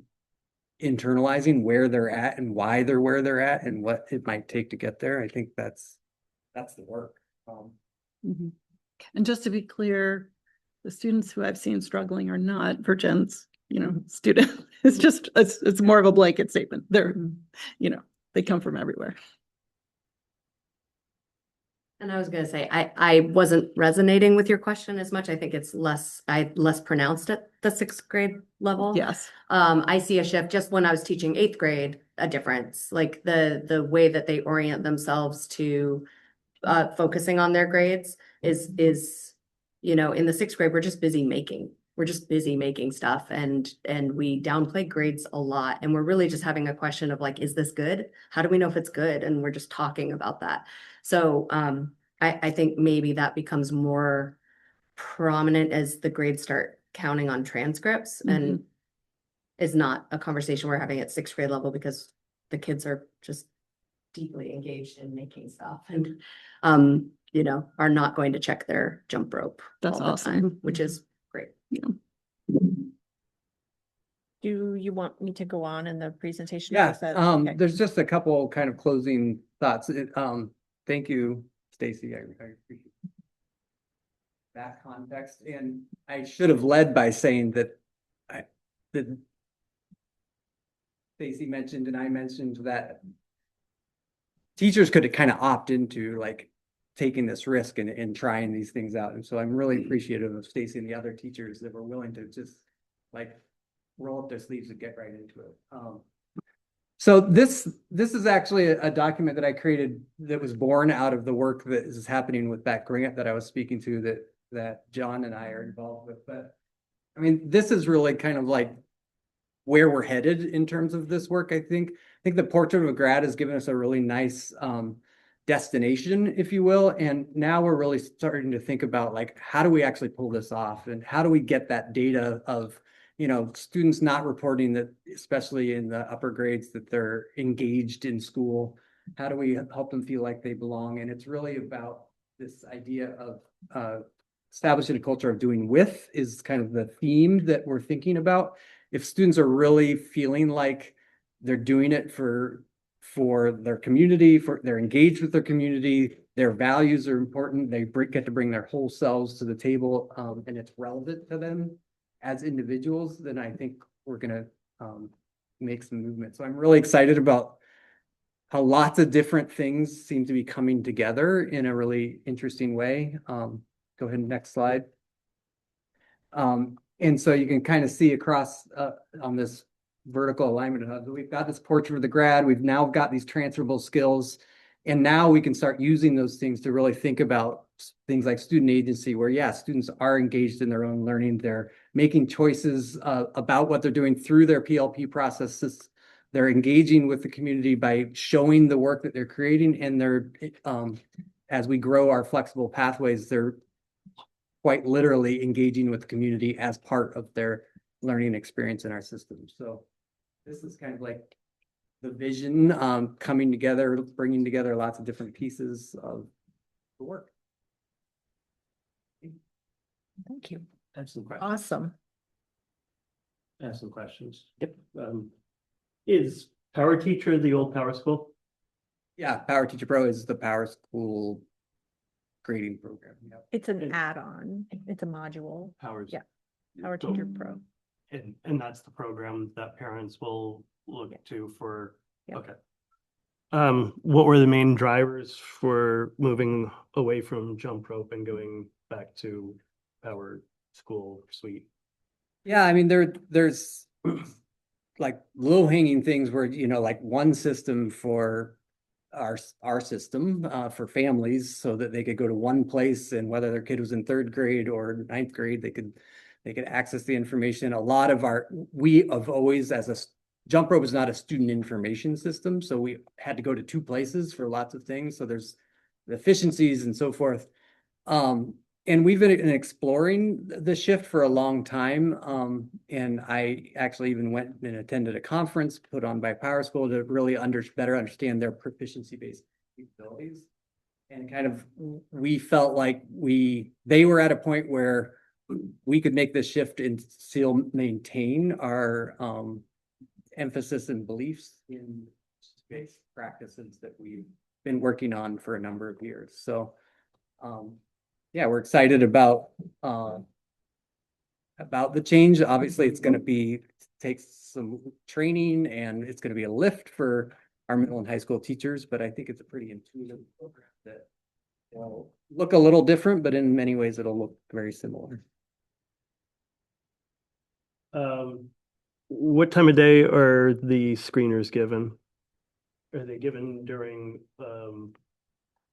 internalizing where they're at and why they're where they're at and what it might take to get there? I think that's the work. And just to be clear, the students who I've seen struggling are not Virgin's, student. It's more of a blanket statement. They're, they come from everywhere. And I was gonna say, I wasn't resonating with your question as much. I think it's less pronounced at the 6th grade level. Yes. I see a shift just when I was teaching 8th grade, a difference, like the way that they orient themselves to focusing on their grades is, in the 6th grade, we're just busy making stuff and we downplay grades a lot. And we're really just having a question of like, is this good? How do we know if it's good? And we're just talking about that. So I think maybe that becomes more prominent as the grades start counting on transcripts and is not a conversation we're having at 6th grade level because the kids are just deeply engaged in making stuff and, are not going to check their jump rope That's all the awesome. time, which is great. Do you want me to go on in the presentation? Yeah, Is that- okay. there's just a couple kind of closing thoughts. Thank you, Stacy. I appreciate that context. And I should have led by saying that Stacy mentioned and I mentioned that teachers could kind of opt into like taking this risk and trying these things out. And so I'm really appreciative of Stacy and the other teachers that were willing to just like roll up their sleeves and get right into it. So this is actually a document that I created that was born out of the work that is happening with that grant that I was speaking to that John and I are involved with. But I mean, this is really kind of like where we're headed in terms of this work. I think the Portrait of a Grad has given us a really nice destination, if you will. And now we're really starting to think about like, how do we actually pull this off? And how do we get that data of, students not reporting that, especially in the upper grades, that they're engaged in school? How do we help them feel like they belong? And it's really about this idea of establishing a culture of doing with is kind of the theme that we're thinking about. If students are really feeling like they're doing it for their community, they're engaged with their community, their values are important, they get to bring their whole selves to the table, and it's relevant to them as individuals, then I think we're gonna make some movement. So I'm really excited about how lots of different things seem to be coming together in a really interesting way. Go ahead, next slide. And so you can kind of see across on this vertical alignment, we've got this Portrait of the Grad, we've now got these transferable skills, and now we can start using those things to really think about things like student agency, where students are engaged in their own learning, they're making choices about what they're doing through their PLP processes, they're engaging with the community by showing the work that they're creating, and they're as we grow our flexible pathways, they're quite literally engaging with the community as part of their learning experience in our system. So this is kind of like the vision coming together, bringing together lots of different pieces of the work. Thank you. I have some questions. Awesome. I have some questions. Yep. Is Power Teacher the old Power School? Yeah, Power Teacher Pro is the Power School grading program. Yeah. It's an And- add-on, it's a module, Powers. Yeah. Power So- Teacher Pro. And that's the program that parents will look Yeah. to for, Yeah. okay. What were the main drivers for moving away from jump rope and going back to Power School Suite? Yeah, I mean, there's like low hanging things where, you know, like one system for our system, for families so that they could go to one place and whether their kid was in third grade or ninth grade, they could access the information. A lot of we have always jump rope is not a student information system. So we had to go to two places for lots of things. So there's the efficiencies and so forth. And we've been exploring the shift for a long time. And I actually even went and attended a conference put on by Power School to really better understand their proficiency-based capabilities. And kind of, we felt like they were at a point where we could make this shift and still maintain our emphasis and beliefs in space practices that we've been working on for a number of years. So, yeah, we're excited about the change. Obviously, it's going to take some training and it's going to be a lift for our middle and high school teachers, but I think it's a pretty intuitive program that will look a little different, but in many ways it'll look very similar. What time of day are the screeners given? Are they given during,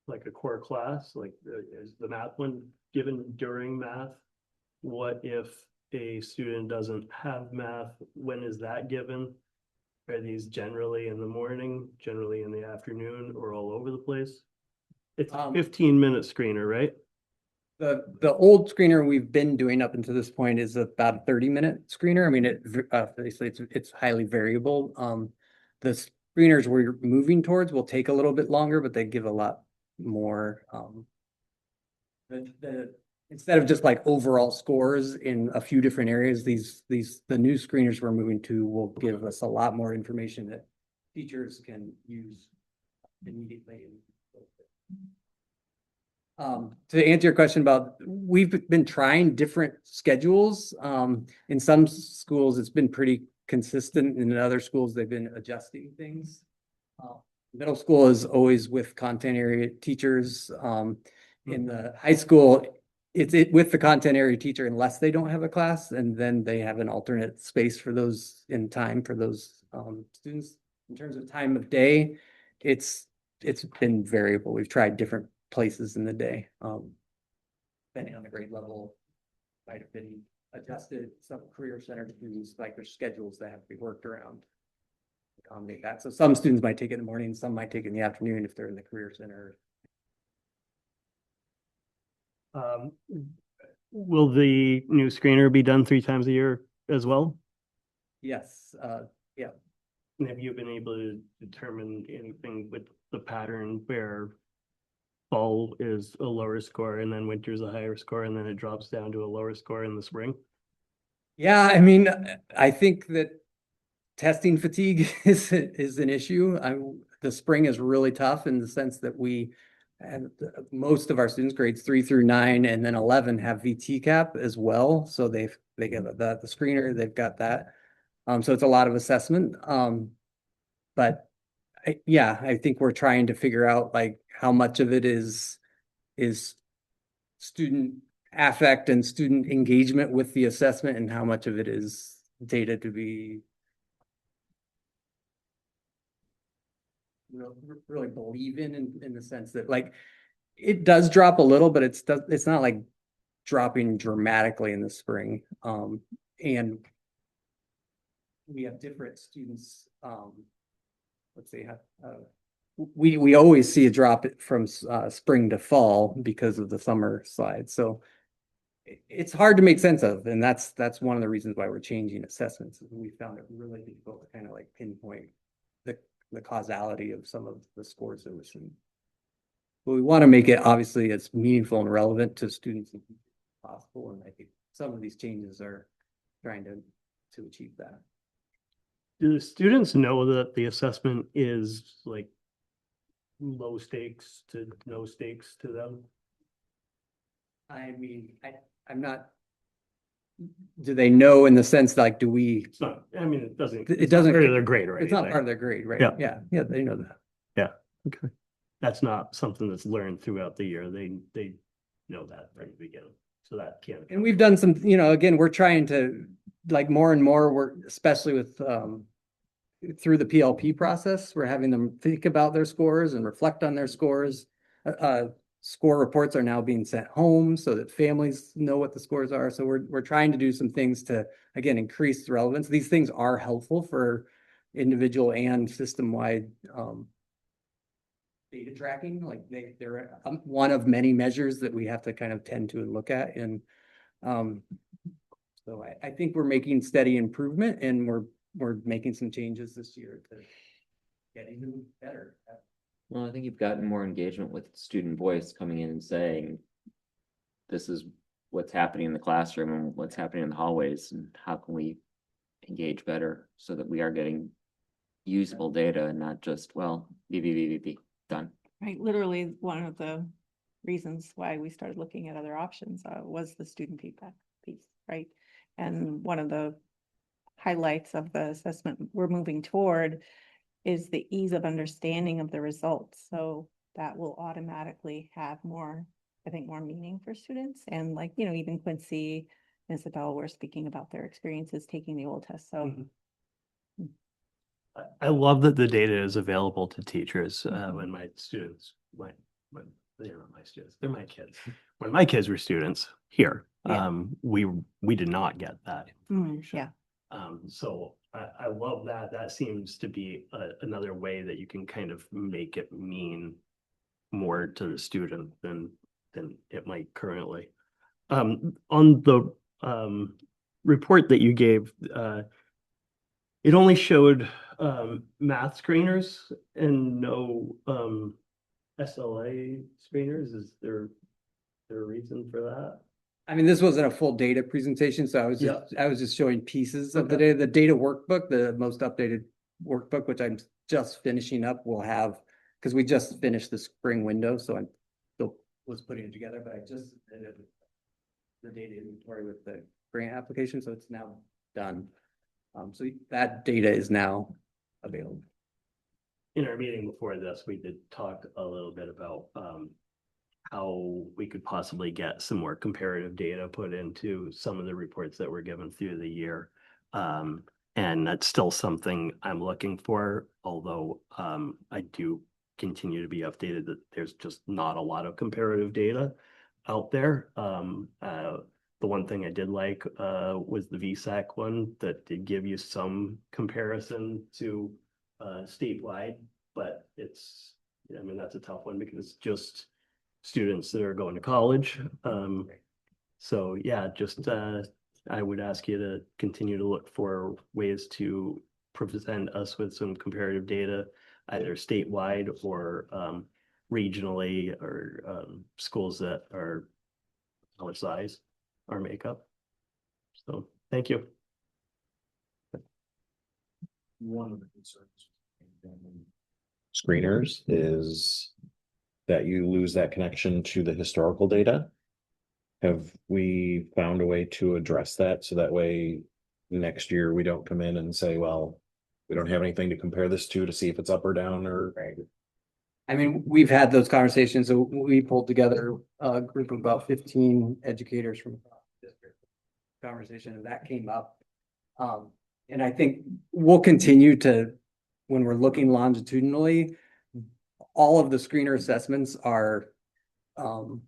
like a core class, like is the math one given during math? What if a student doesn't have math? When is that given? Are these generally in the morning, generally in the afternoon, or all over the place? It's a 15-minute screener, right? The old screener we've been doing up until this point is about a 30-minute screener. I mean, obviously it's highly variable. The screeners we're moving towards will take a little bit longer, but they give a lot more. Instead of just like overall scores in a few different areas, the new screeners we're moving to will give us a lot more information that teachers can use immediately. To answer your question about, we've been trying different schedules. In some schools, it's been pretty consistent. In other schools, they've been adjusting things. Middle school is always with content area teachers. In the high school, it's with the content area teacher unless they don't have a class, and then they have an alternate space for those in time for those students. In terms of time of day, it's been variable. We've tried different places in the day. Depending on the grade level, might have been adjusted. Some career center students, like their schedules that have to be worked around to accommodate that. So some students might take it in the morning, some might take it in the afternoon if they're in the career center. Will the new screener be done 3 times a year as well? Yes, yeah. And have you been able to determine anything with the pattern where fall is a lower score and then winter is a higher score and then it drops down to a lower score in the spring? Yeah, I mean, I think that testing fatigue is an issue. The spring is really tough in the sense that and most of our students grades 3 through 9 and then 11 have VT cap as well. So they get the screener, they've got that. So it's a lot of assessment. But I think we're trying to figure out like how much of it is student affect and student engagement with the assessment and how much of it is data to be really believe in the sense that like it does drop a little, but it's not like dropping dramatically in the spring. And we have different students. Let's see, we always see a drop from spring to fall because of the summer slide. So it's hard to make sense of, and that's one of the reasons why we're changing assessments. We found it really difficult to kind of like pinpoint the causality of some of the scores that we're seeing. But we want to make it obviously as meaningful and relevant to students as possible, and I think some of these changes are trying to achieve that. Do the students know that the assessment is like low stakes to no stakes to them? I mean, I'm not. Do they know in the sense like, do we, It's not, I mean, it doesn't. It it's not doesn't- part of their grade or it's not anything. part of their grade, right? Yeah. Yeah, they know that. Okay. That's not something that's learned throughout the year. They know that from the beginning. So that can't. And we've done some, again, we're trying to, like, more and more, especially with, through the PLP process, we're having them think about their scores and reflect on their scores. Score reports are now being sent home so that families know what the scores are. So we're trying to do some things to, again, increase the relevance. These things are helpful for individual and system-wide data tracking. Like they're one of many measures that we have to kind of tend to and look at. And so I think we're making steady improvement, and we're making some changes this year to get even better. Well, I think you've gotten more engagement with student voice coming in and saying, this is what's happening in the classroom and what's happening in the hallways, and how can we engage better so that we are getting usable data and not just, well, done. Right, literally, one of the reasons why we started looking at other options was the student feedback piece, right? And one of the highlights of the assessment we're moving toward is the ease of understanding of the results. So that will automatically have more, I think, more meaning for students. And like, even Quincy and Isabel were speaking about their experiences taking the old test. So I love that the data is available to teachers when my students, they're not my students, they're my kids. When my kids were students here, Yeah. we did not get that information. yeah. So I love that. That seems to be another way that you can kind of make it mean more to the student than it might currently. On the report that you gave, it only showed math screeners and no SLA screeners. Is there a reason for that? I mean, this wasn't a full data presentation, so I was just showing pieces of the data. The data workbook, the most updated workbook, which I'm just finishing up, will have, because we just finished the spring window, so I still was putting it together, but I just did the data inventory with the grant application, so it's now done. So that data is now available. In our meeting before this, we did talk a little bit about how we could possibly get some more comparative data put into some of the reports that were given through the year. And that's still something I'm looking for, although I do continue to be updated that there's just not a lot of comparative data out there. The one thing I did like was the VSAC one that did give you some comparison to statewide, but it's, I mean, that's a tough one because it's just students that are going to college. So yeah, just I would ask you to continue to look for ways to present us with some comparative data, either statewide or regionally, or schools that are our size or makeup. So thank you. One of the concerns screeners is that you lose that connection to the historical data. Have we found a way to address that so that way next year we don't come in and say, well, we don't have anything to compare this to see if it's up or down or Right. I mean, we've had those conversations, so we pulled together a group of about 15 educators from the district conversation, and that came up. And I think we'll continue to, when we're looking longitudinally, all of the screener assessments are Common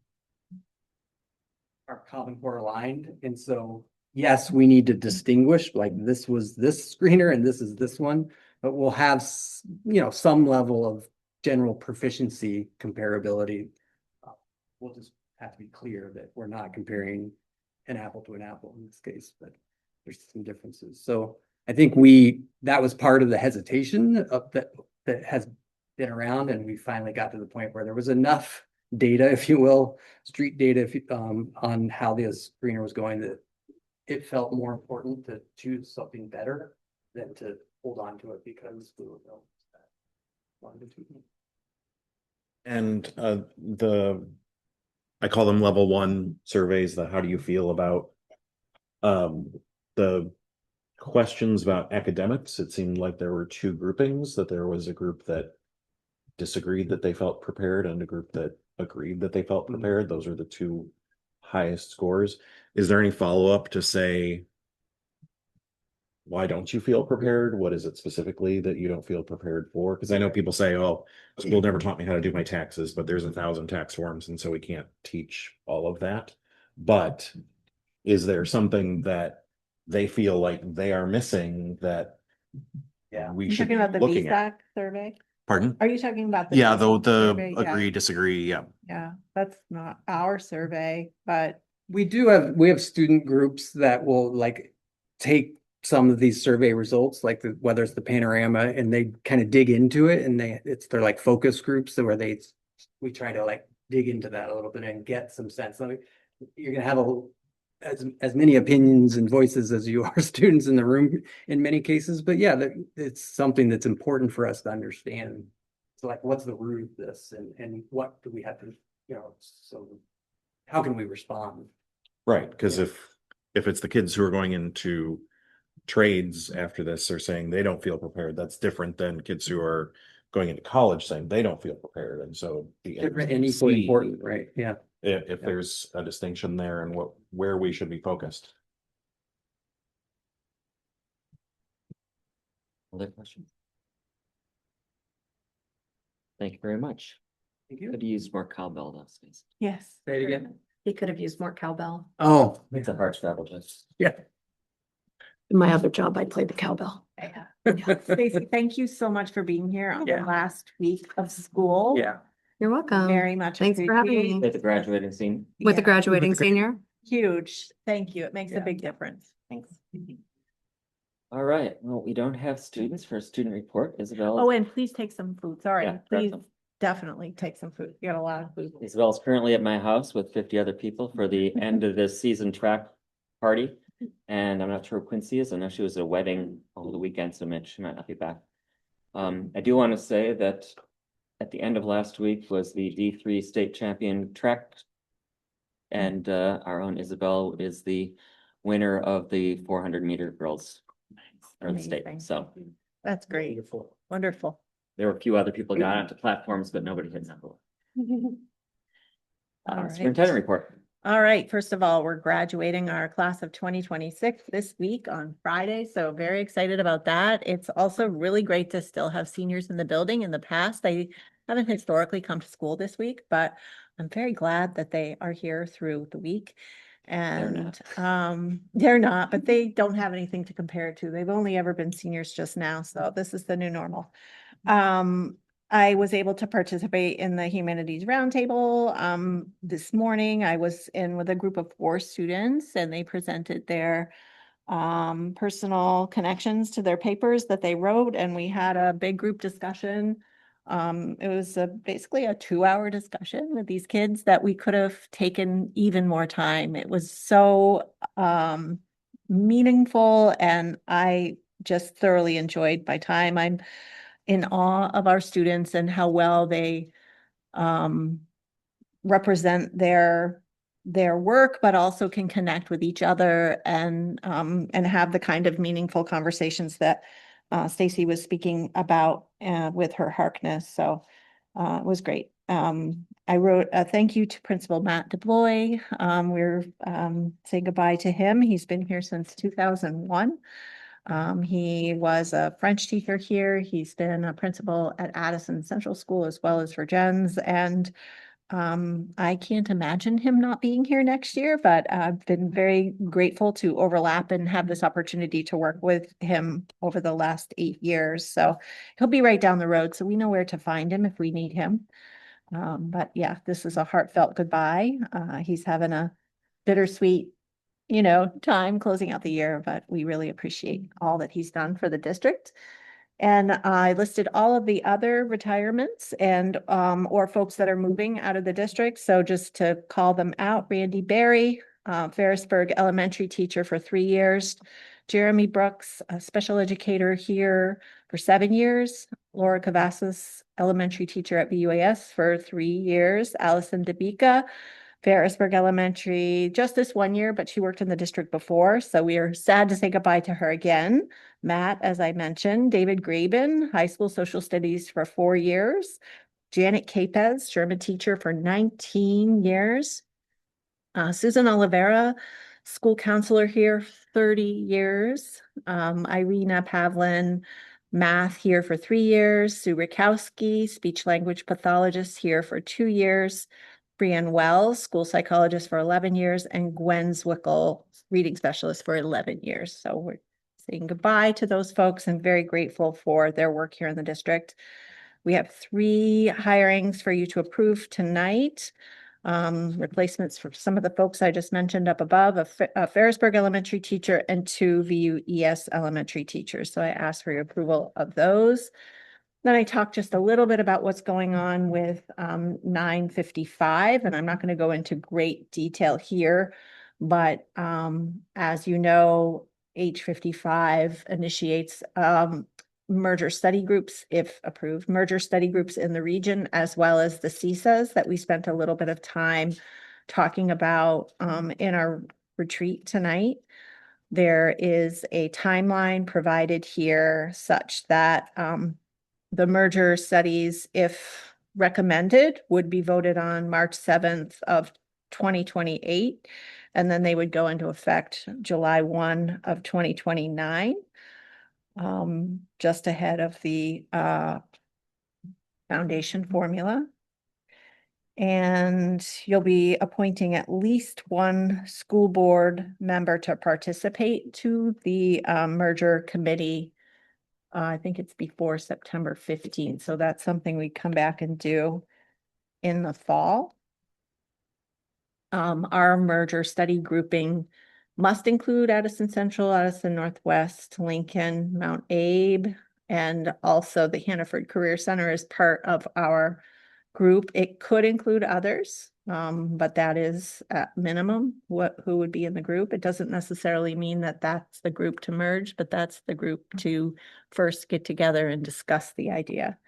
Core aligned. And so, yes, we need to distinguish, like this was this screener and this is this one, but we'll have, some level of general proficiency comparability. We'll just have to be clear that we're not comparing an apple to an apple in this case, but there's some differences. So I think that was part of the hesitation of that has been around, and we finally got to the point where there was enough data, if you will, street data, on how the screener was going, that it felt more important to choose something better than to hold on to it because we were longitudinal. and the I call them level one surveys, the how do you feel about the questions about academics. It seemed like there were two groupings, that there was a group that disagreed that they felt prepared and a group that agreed that they felt prepared. Those are the two highest scores. Is there any follow-up to say, why don't you feel prepared? What is it specifically that you don't feel prepared for? Because I know people say, oh, school never taught me how to do my taxes, but there's 1,000 tax forms, and so we can't teach all of that. But is there something that they feel like they are missing that we You should talking be about the looking at? VSAC survey? Pardon? Are you talking about? the Yeah, VSAC the survey? Yeah. agree, disagree, yeah. Yeah, that's not our survey, but We have student groups that will like take some of these survey results, like whether it's the panorama, and they kind of dig into it, and they're like focus groups where we try to like dig into that a little bit and get some sense. I mean, you're gonna have as many opinions and voices as you are students in the room in many cases, but yeah, it's something that's important for us to understand. So like, what's the root of this, and what do we have to, so how can we respond? Right, because if it's the kids who are going into trades after this are saying they don't feel prepared, that's different than kids who are going into college saying they don't feel prepared. And so the Different and equally NWSD, important, right? Yeah. if there's a distinction there and where we should be focused. Other questions? Thank you very much. Thank you. Could use more cowbell though, Stacy. yes. Say it again. He could have used more cowbell. Oh, It's a hard strategist. yeah. In my other job, I played the cowbell. Yeah. Stacy, thank you so much for being here on the Yeah. last week of school. Yeah. You're welcome. Very much Thanks for having appreciate. me. With the graduating scene. With the Yeah, graduating senior. huge. Thank you. It makes a Yeah. big difference. Thanks. All right, well, we don't have students for a student report. Isabel. Oh, and please take some food. Sorry, Yeah, grab please some. definitely take some food. You got a lot of food. Isabel's currently at my house with 50 other people for the end of this season track party. And I'm not sure where Quincy is. I know she was at a wedding over the weekend, so she might not be back. I do want to say that at the end of last week was the D3 state champion track. And our own Isabel is the winner of the 400-meter girls or the state. Amazing. So That's great. Wonderful. there were a few other people got onto platforms, but nobody hit number one. All right. Superintendent report. All right, first of all, we're graduating our class of 2026 this week on Friday, so very excited about that. It's also really great to still have seniors in the building. In the past, they haven't historically come to school this week, but I'm very glad that they are here through the week. And they're not, but they don't have anything to compare it to. They've only ever been seniors just now, so this is the new normal. I was able to participate in the humanities roundtable. This morning, I was in with a group of 4 students and they presented their personal connections to their papers that they wrote, and we had a big group discussion. It was basically a 2-hour discussion with these kids that we could have taken even more time. It was so meaningful, and I just thoroughly enjoyed my time. I'm in awe of our students and how well they represent their work, but also can connect with each other and have the kind of meaningful conversations that Stacy was speaking about with her Harkness. So it was great. I wrote a thank you to Principal Matt DeBloy. We're saying goodbye to him. He's been here since 2001. He was a French teacher here. He's been a principal at Addison Central School as well as for Jens. And I can't imagine him not being here next year, but I've been very grateful to overlap and have this opportunity to work with him over the last 8 years. So he'll be right down the road. So we know where to find him if we need him. But yeah, this is a heartfelt goodbye. He's having a bittersweet time closing out the year, but we really appreciate all that he's done for the district. And I listed all of the other retirements and or folks that are moving out of the district. So just to call them out, Randy Berry, Ferrisburg elementary teacher for 3 years, Jeremy Brooks, a special educator here for 7 years, Laura Cavazos, elementary teacher at BUAS for 3 years, Allison DeBica, Ferrisburg Elementary, just this one year, but she worked in the district before, so we are sad to say goodbye to her again. Matt, as I mentioned, David Graben, high school social studies for 4 years. Janet Capez, German teacher for 19 years. Susan Oliveira, school counselor here, 30 years. Irina Pavlin, math here for 3 years. Sue Rakowski, speech language pathologist here for 2 years. Brianne Wells, school psychologist for 11 years, and Gwen Zwickel, reading specialist for 11 years. So we're saying goodbye to those folks and very grateful for their work here in the district. We have 3 hirings for you to approve tonight. Replacements for some of the folks I just mentioned up above, a Ferrisburg elementary teacher and 2 VUES elementary teachers. So I ask for your approval of those. Then I talked just a little bit about what's going on with 955, and I'm not going to go into great detail here, but as you know, H55 initiates merger study groups, if approved, merger study groups in the region, as well as the CISAs that we spent a little bit of time talking about in our retreat tonight. There is a timeline provided here such that the merger studies, if recommended, would be voted on March 7th of 2028, and then they would go into effect July 1 of 2029, just ahead of the foundation formula. And you'll be appointing at least 1 school board member to participate to the merger committee. I think it's before September 15th, so that's something we come back and do in the fall. Our merger study grouping must include Addison Central, Addison Northwest, Lincoln, Mount Abe, and also the Hannaford Career Center is part of our group. It could include others, but that is at minimum who would be in the group. It doesn't necessarily mean that that's the group to merge, but that's the group to first get together and discuss the idea.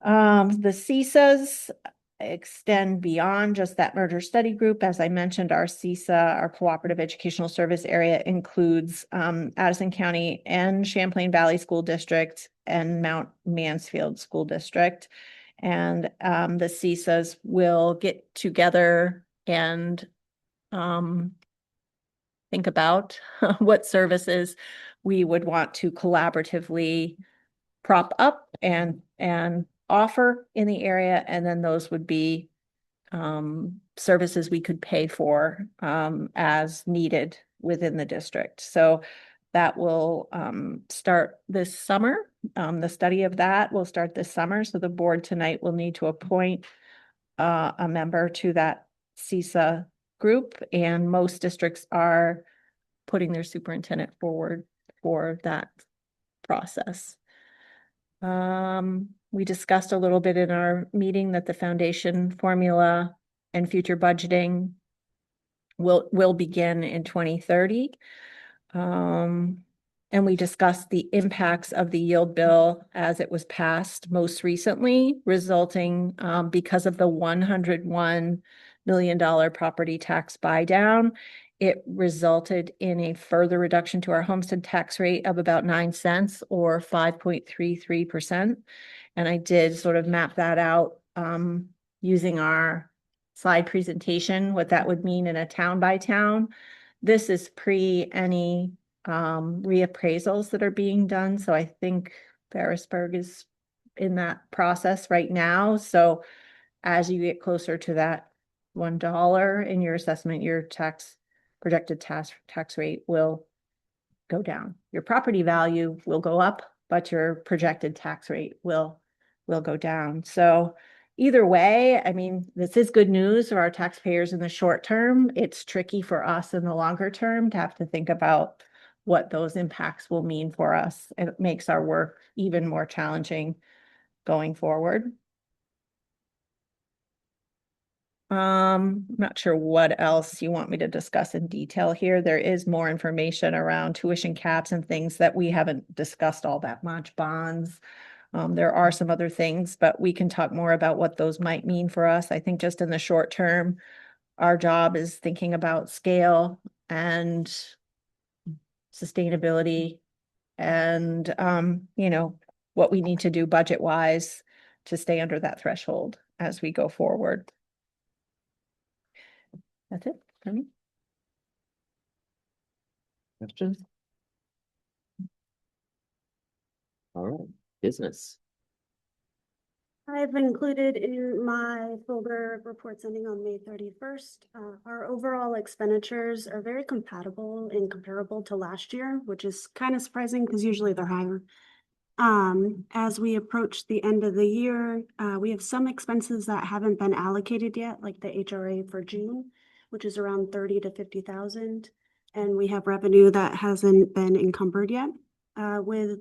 The CISAs extend beyond just that merger study group. As I mentioned, our CISA, our Cooperative Educational Service Area, includes Addison County and Champlain Valley School District and Mount Mansfield School District. And the CISAs will get together and think about what services we would want to collaboratively prop up and offer in the area, and then those would be services we could pay for as needed within the district. So that will start this summer. The study of that will start this summer. So the board tonight will need to appoint a member to that CISA group, and most districts are putting their superintendent forward for that process. We discussed a little bit in our meeting that the foundation formula and future budgeting will begin in 2030. And we discussed the impacts of the yield bill as it was passed most recently, resulting because of the $101 million property tax buy down. It resulted in a further reduction to our homestead tax rate of about 9 cents or 5.33%. And I did sort of map that out using our slide presentation, what that would mean in a town by town. This is pre any reappraisals that are being done. So I think Ferrisburg is in that process right now. So as you get closer to that $1 in your assessment, your projected tax rate will go down. Your property value will go up, but your projected tax rate will go down. So either way, I mean, this is good news for our taxpayers in the short term. It's tricky for us in the longer term to have to think about what those impacts will mean for us. It makes our work even more challenging going forward. Not sure what else you want me to discuss in detail here. There is more information around tuition caps and things that we haven't discussed all that much, bonds. There are some other things, but we can talk more about what those might mean for us. I think just in the short term, our job is thinking about scale and sustainability and, what we need to do budget wise to stay under that threshold as we go forward. That's it for me. Questions? All right, business. I've included in my folder of reports ending on May 31st. Our overall expenditures are very compatible and comparable to last year, which is kind of surprising because usually they're higher. As we approach the end of the year, we have some expenses that haven't been allocated yet, like the HRA for June, which is around 30 to 50,000. And we have revenue that hasn't been encumbered yet, with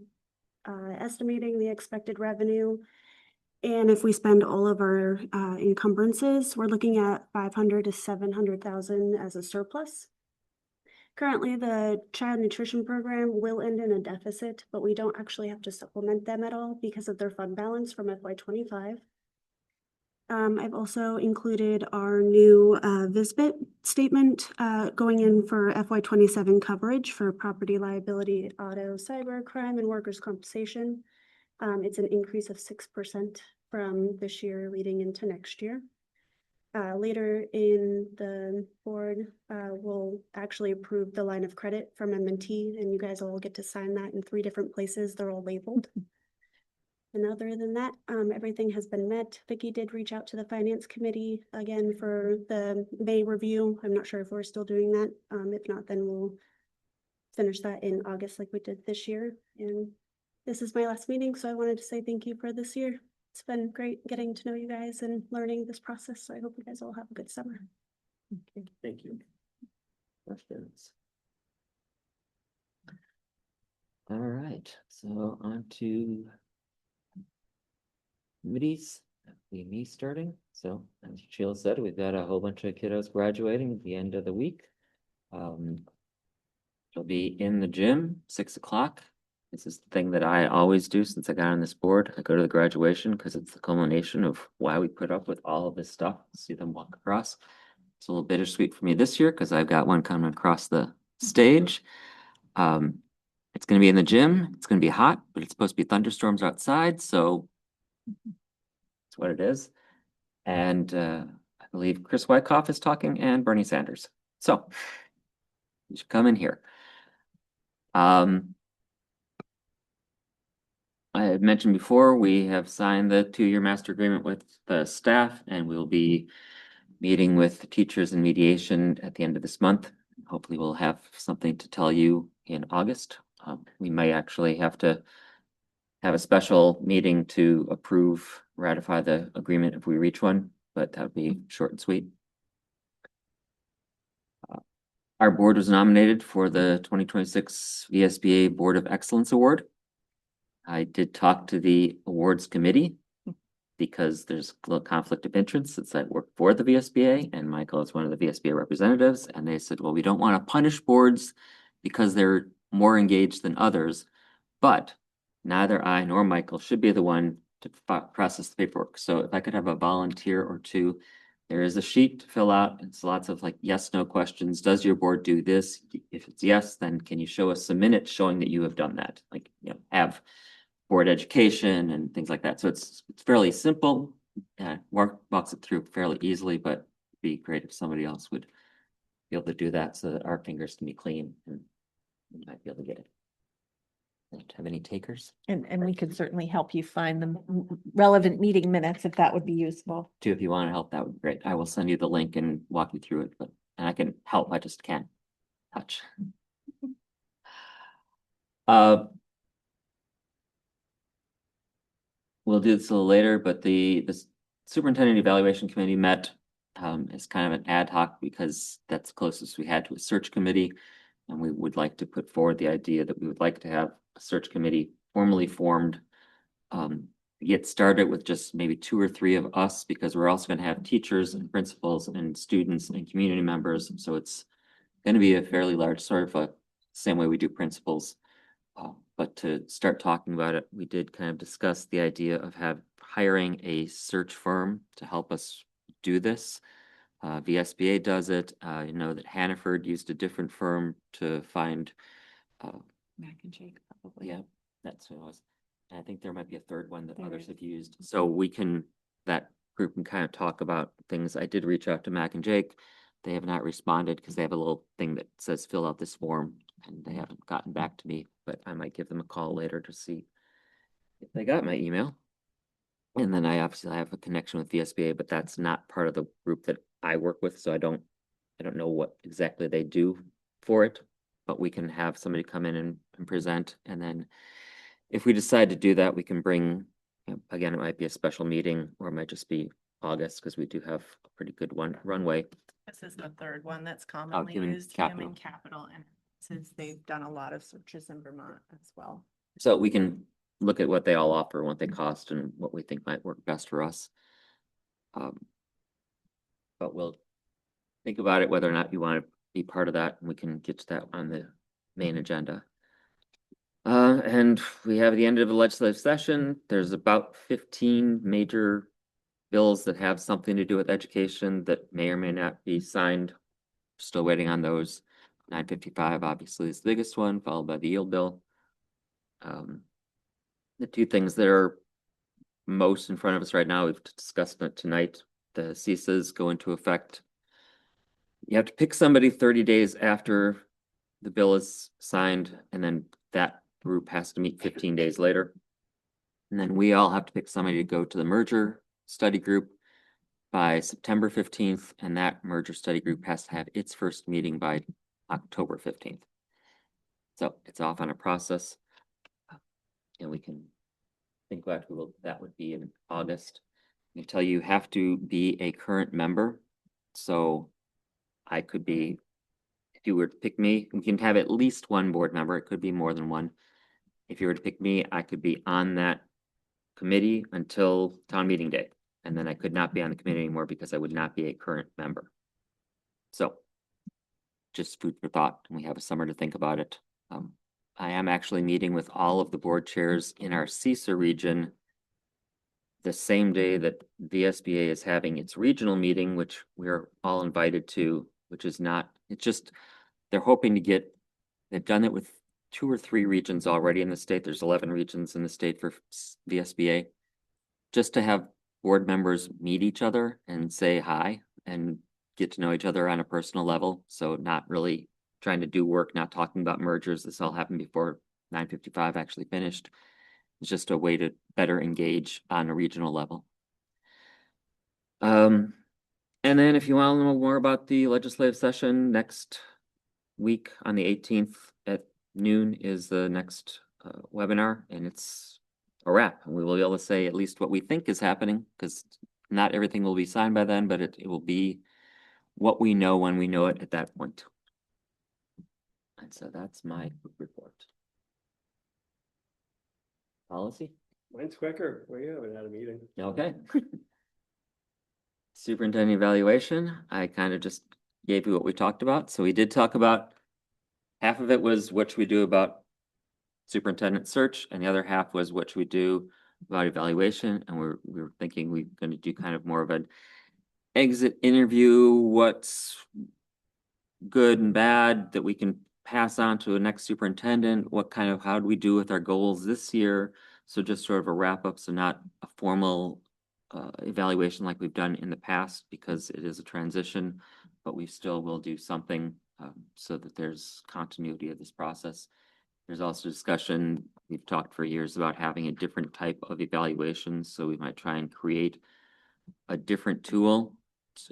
estimating the expected revenue. And if we spend all of our encumbrances, we're looking at 500 to 700,000 as a surplus. Currently, the child nutrition program will end in a deficit, but we don't actually have to supplement them at all because of their fund balance from FY25. I've also included our new VISBIT statement going in for FY27 coverage for property liability, auto, cyber crime, and workers' compensation. It's an increase of 6% from this year leading into next year. Later in the board, we'll actually approve the line of credit from M&T, and you guys all get to sign that in 3 different places. They're all labeled. And other than that, everything has been met. Vicki did reach out to the finance committee again for the May review. I'm not sure if we're still doing that. If not, then we'll finish that in August like we did this year. And this is my last meeting, so I wanted to say thank you for this year. It's been great getting to know you guys and learning this process. So I hope you guys all have a good summer. Thank you. Questions? All right, so on to committees. Me starting. So as Sheila said, we've got a whole bunch of kiddos graduating at the end of the week. They'll be in the gym, 6 o'clock. This is the thing that I always do since I got on this board. I go to the graduation because it's the culmination of why we put up with all of this stuff. See them walk across. It's a little bittersweet for me this year because I've got one coming across the stage. It's going to be in the gym. It's going to be hot, but it's supposed to be thunderstorms outside. So that's what it is. And I believe Chris Wyckoff is talking and Bernie Sanders. So you should come in here. I had mentioned before, we have signed the 2-year master agreement with the staff, and we'll be meeting with teachers and mediation at the end of this month. Hopefully we'll have something to tell you in August. We may actually have to have a special meeting to ratify the agreement if we reach one, but that would be short and sweet. Our board was nominated for the 2026 VSBA Board of Excellence Award. I did talk to the awards committee because there's a little conflict of interest since I work for the VSBA and Michael is one of the VSBA representatives. And they said, well, we don't want to punish boards because they're more engaged than others, but neither I nor Michael should be the one to process the paperwork. So if I could have a volunteer or two, there is a sheet to fill out. It's lots of like yes, no questions. Does your board do this? If it's yes, then can you show us some minutes showing that you have done that? Like, have board education and things like that. So it's fairly simple. Walks it through fairly easily, but it'd be great if somebody else would be able to do that so that our fingers can be clean and we might be able to get it. Don't have any takers? And we could certainly help you find the relevant meeting minutes if that would be useful. Too, if you want to help, that would be great. I will send you the link and walk you through it, and I can help. I just can't touch. We'll do this a little later, but the superintendent evaluation committee met as kind of an ad hoc because that's the closest we had to a search committee. And we would like to put forward the idea that we would like to have a search committee formally formed. Get started with just maybe 2 or 3 of us because we're also going to have teachers and principals and students and community members. So it's going to be a fairly large sort of a same way we do principals. But to start talking about it, we did kind of discuss the idea of hiring a search firm to help us do this. VSBA does it. You know that Hannaford used a different firm to find, Mac and Jake probably. yeah, that's what it was. And I think there might be a third one that others have used. So we can, that group can kind of talk about things. I did reach out to Mac and Jake. They have not responded because they have a little thing that says fill out this form and they haven't gotten back to me, but I might give them a call later to see if they got my email. And then I obviously have a connection with VSBA, but that's not part of the group that I work with, so I don't know what exactly they do for it. But we can have somebody come in and present, and then if we decide to do that, we can bring, again, it might be a special meeting, or it might just be August, because we do have a pretty good runway. This is the third one that's commonly Human used, capital. human capital, and since they've done a lot of searches in Vermont as well. So we can look at what they all offer, what they cost, and what we think might work best for us. But we'll think about it, whether or not you want to be part of that, and we can get to that on the main agenda. And we have the end of the legislative session. There's about 15 major bills that have something to do with education that may or may not be signed. Still waiting on those. 955 obviously is the biggest one, followed by the yield bill. The two things that are most in front of us right now, we've discussed it tonight. The CISAs go into effect. You have to pick somebody 30 days after the bill is signed, and then that group has to meet 15 days later. And then we all have to pick somebody to go to the merger study group by September 15th, and that merger study group has to have its first meeting by October 15th. So it's off on a process. And we can think about who that would be in August. I tell you have to be a current member. So I could be, if you were to pick me, we can have at least one board member. It could be more than one. If you were to pick me, I could be on that committee until town meeting day. And then I could not be on the committee anymore because I would not be a current member. So just food for thought, and we have a summer to think about it. I am actually meeting with all of the board chairs in our CISA region the same day that VSBA is having its regional meeting, which we're all invited to, which is not, it's just, they're hoping to get, they've done it with 2 or 3 regions already in the state. There's 11 regions in the state for VSBA. Just to have board members meet each other and say hi and get to know each other on a personal level. So not really trying to do work, not talking about mergers. This all happened before 955 actually finished. It's just a way to better engage on a regional level. And then if you want to know more about the legislative session next week on the 18th at noon is the next webinar, and it's a wrap. And we will be able to say at least what we think is happening, because not everything will be signed by then, but it will be what we know when we know it at that point. And so that's my report. Policy? Mine's quicker. We haven't had a meeting. Okay. Superintendent evaluation, I kind of just gave you what we talked about. So we did talk about, half of it was what should we do about superintendent search, and the other half was what should we do about evaluation. And we were thinking we're going to do kind of more of an exit interview, what's good and bad that we can pass on to a next superintendent, what kind of, how do we do with our goals this year? So just sort of a wrap up, so not a formal evaluation like we've done in the past, because it is a transition, but we still will do something so that there's continuity of this process. There's also discussion, we've talked for years about having a different type of evaluation, so we might try and create a different tool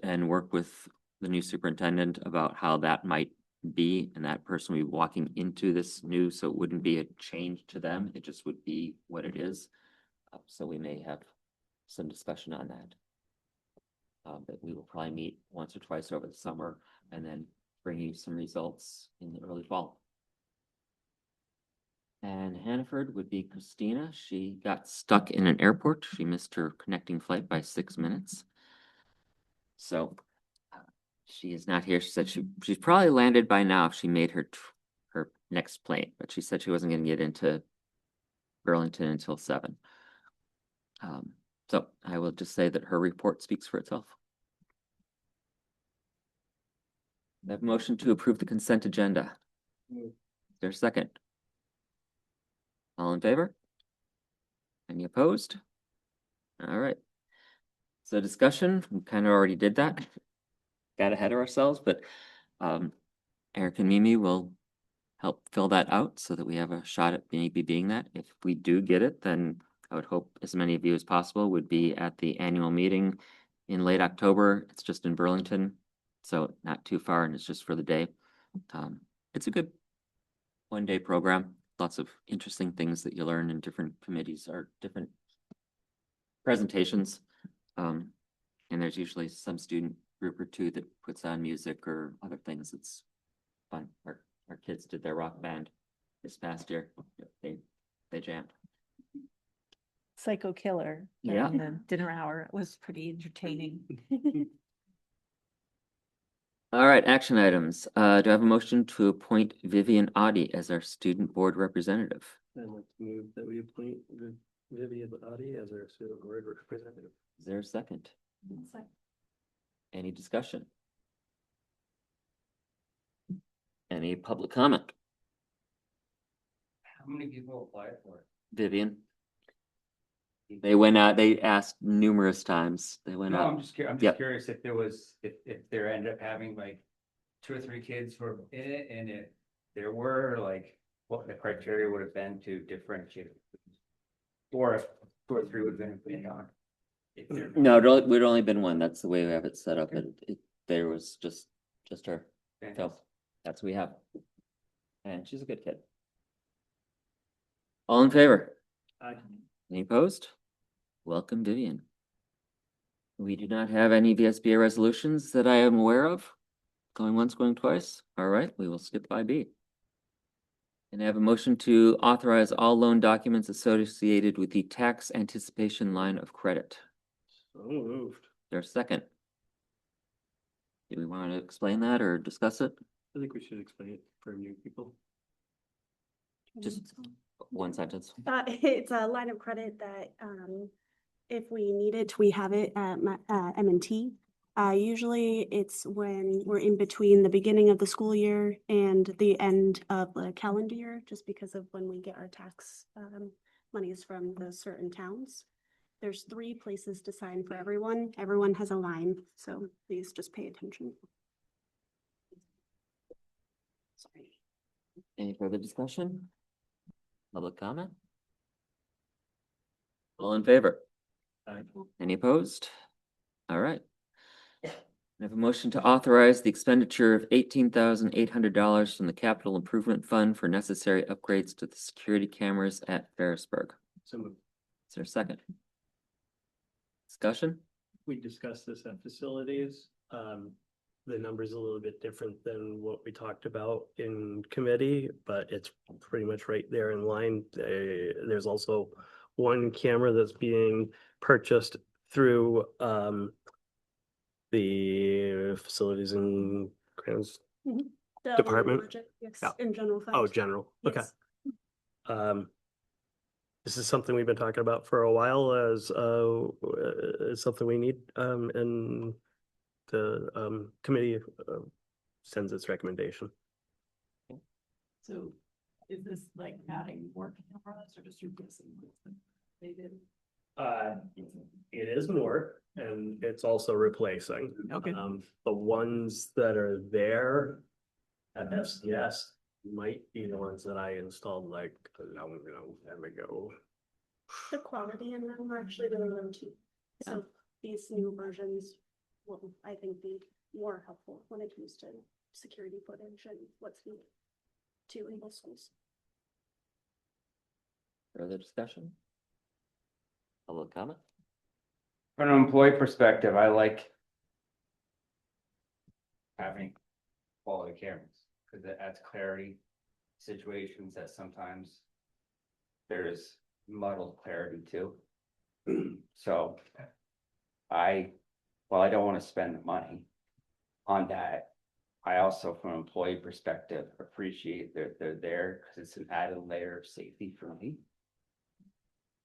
and work with the new superintendent about how that might be, and that person will be walking into this new, so it wouldn't be a change to them, it just would be what it is. So we may have some discussion on that. But we will probably meet once or twice over the summer and then bring you some results in the early fall. And Hannaford would be Christina. She got stuck in an airport. She missed her connecting flight by 6 minutes. So she is not here. She said she's probably landed by now if she made her next plane, but she said she wasn't going to get into Burlington until 7. So I will just say that her report speaks for itself. I have a motion to approve the consent agenda. Is there a second? All in favor? Any opposed? All right. So discussion, we kind of already did that. Got ahead of ourselves, but Eric and Mimi will help fill that out so that we have a shot at maybe being that. If we do get it, then I would hope as many of you as possible would be at the annual meeting in late October. It's just in Burlington, so not too far, and it's just for the day. It's a good one-day program. Lots of interesting things that you learn in different committees or different presentations. And there's usually some student group or two that puts on music or other things. It's fun. Our kids did their rock band this past year. They jammed. Psycho Killer Yeah. during the dinner hour. It was pretty entertaining. All right, action items. Do I have a motion to appoint Vivian Audi as our student board representative? I'd like to move that we appoint Vivian Audi as our student board representative. Is there a second? Any discussion? Any public comment? How many people applied for it? Vivian? They went out, they asked numerous times. They went No, out. I'm just curious, Yep. if there was, if there ended up having like 2 or 3 kids who were in it, and if there were, like, what the criteria would have been to differentiate. Or if 2 or 3 would have been put on. If they're- No, it would only been one. That's the way we have it set up. There was just her. So that's what we have. And she's a good kid. All in favor? Any opposed? Welcome, Vivian. We do not have any VSBA resolutions that I am aware of. Going once, going twice. All right, we will skip by B. And I have a motion to authorize all loan documents associated with the tax anticipation line of credit. So moved. There's a second. Do we want to explain that or discuss it? I think we should explain it for new people. Just one sentence. It's a line of credit that, if we need it, we have it at M&T. Usually it's when we're in between the beginning of the school year and the end of the calendar year, just because of when we get our tax, monies from the certain towns. There's 3 places to sign for everyone. Everyone has a line, so please just pay attention. Sorry. Any further discussion? Public comment? All in favor? Any opposed? All right. I have a motion to authorize the expenditure of $18,800 from the Capital Improvement Fund for necessary upgrades to the security cameras at Ferrisburg. So moved. Is there a second? Discussion? We discussed this at facilities. The number's a little bit different than what we talked about in committee, but it's pretty much right there in line. There's also one camera that's being purchased through the facilities and grounds. The Department? budget, yes, Yeah. in general fund. Oh, general. Okay. Yes. This is something we've been talking about for a while as it's something we need, and the committee sends its recommendation. So is this like adding more cameras or just replacing what they did? It is more, and it's also replacing. Okay. The ones that are there at FCS might be the ones that I installed like a long time ago. The quality in them are actually really low too. So these new versions will, I think, be more helpful when it comes to security footage and what's needed to enable schools. Further discussion? Public comment? From an employee perspective, I like having quality cameras, because it adds clarity situations that sometimes there's muddled clarity too. So while I don't want to spend the money on that, I also, from an employee perspective, appreciate that they're there because it's an added layer of safety for me.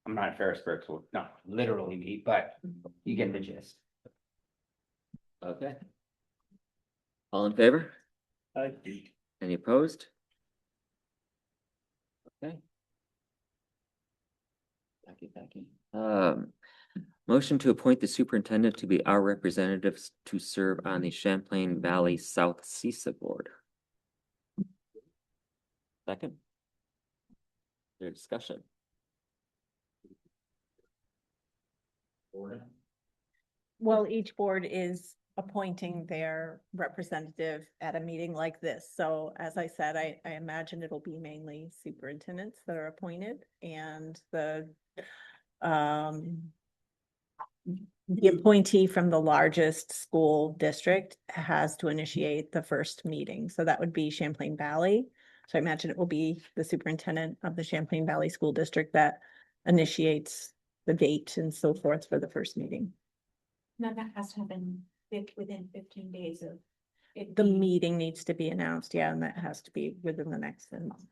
I'm not a Ferris bird, so not literally me, but you get the gist. Okay. All in favor? I, Any opposed? Okay. Thank you. Motion to appoint the superintendent to be our representatives to serve on the Champlain Valley South CISA Board. Second. Their discussion. Well, each board is appointing their representative at a meeting like this. So as I said, I imagine it'll be mainly superintendents that are appointed and the appointee from the largest school district has to initiate the first meeting. So that would be Champlain Valley. So I imagine it will be the superintendent of the Champlain Valley School District that initiates the date and so forth for the first meeting. Now that has to happen within 15 days of it. The meeting needs to be announced, yeah, and that has to be within the next month.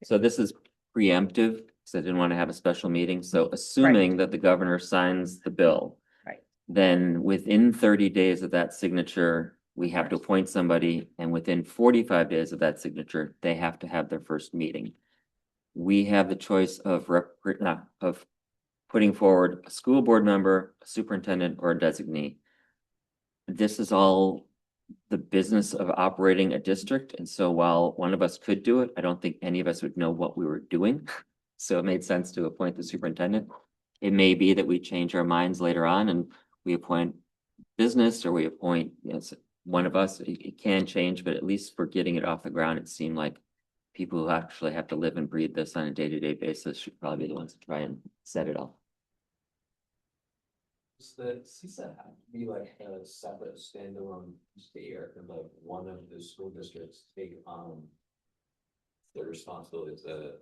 So this is preemptive, because I didn't want to have a special meeting. So assuming that the governor signs the bill. Right. Then within 30 days of that signature, we have to appoint somebody, and within 45 days of that signature, they have to have their first meeting. We have the choice of putting forward a school board member, a superintendent, or a designee. This is all the business of operating a district. And so while one of us could do it, I don't think any of us would know what we were doing. So it made sense to appoint the superintendent. It may be that we change our minds later on and we appoint business, or we appoint, one of us. It can change, but at least for getting it off the ground, it seemed like people who actually have to live and breathe this on a day-to-day basis should probably be the ones to try and set it up. Does the CISA have to be like a separate standalone state, or can like one of the school districts take on the responsibilities that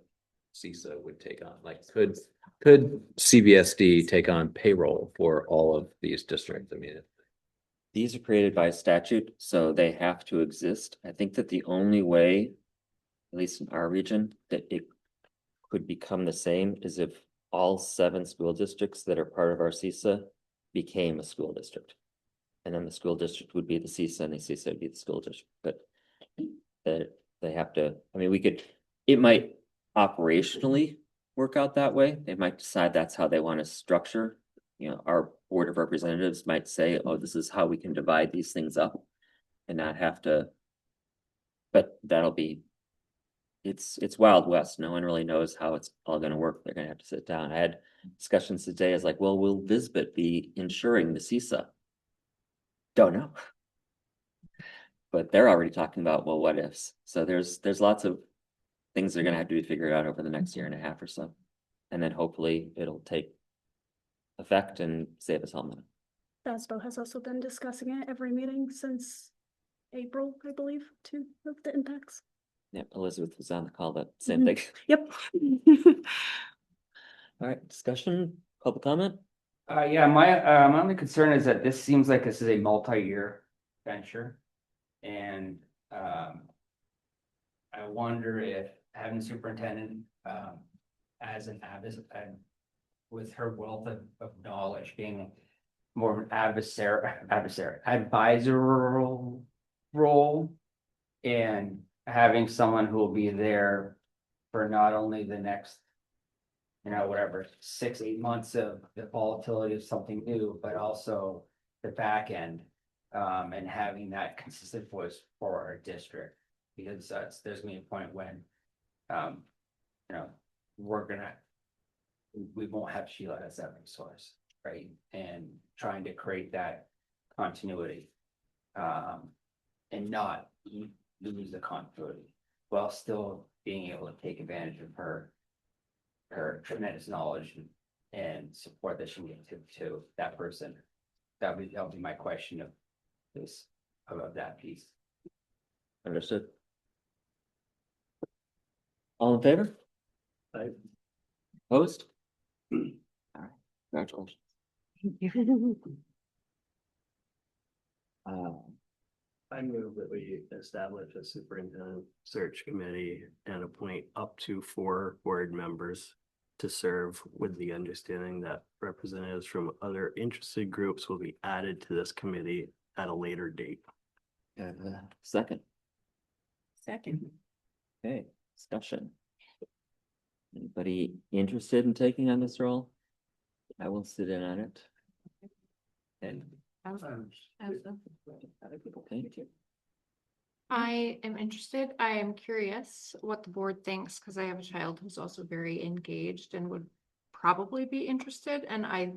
CISA would take on? Like, could CVSD take on payroll for all of these districts? I mean, These are created by statute, so they have to exist. I think that the only way, at least in our region, that it could become the same is if all 7 school districts that are part of our CISA became a school district. And then the school district would be the CISA and the CISA would be the school district, but they have to, I mean, it might operationally work out that way. They might decide that's how they want to structure. Our board of representatives might say, oh, this is how we can divide these things up and not have to, but it's Wild West. No one really knows how it's all going to work. They're going to have to sit down. I had discussions today as like, well, will Visbit be insuring the CISA? Don't know. But they're already talking about, well, what ifs. So there's lots of things that are going to have to be figured out over the next year and a half or so. And then hopefully it'll take effect and save us all money. FASBO has also been discussing it every meeting since April, I believe, too, of the impacts. Yep, Elizabeth was on the call, that same thing. Yep. All right, discussion, public comment? Yeah, my only concern is that this seems like this is a multi-year venture. And I wonder if having superintendent as an advisor, with her wealth of knowledge, being more of an advisory role, and having someone who will be there for not only the next, whatever, 6-8 months of the volatility of something new, but also the back end, and having that consistent voice for our district. Because there's gonna be a point when, we won't have Sheila as that resource, right? And trying to create that continuity, and not lose the continuity, while still being able to take advantage of her tremendous knowledge and support that she can give to that person. That'll be my question of that piece. Understood. All in favor? Aye. Opposed? All right, congratulations. I move that we establish a superintendent search committee and appoint up to 4 board members to serve with the understanding that representatives from other interested groups will be added to this committee at a later date. Second, Second. okay, discussion. Anybody interested in taking on this role? I will sit in on it. And other people, thank you. I am interested. I am curious what the board thinks, because I have a child who's also very engaged and would probably be interested, and I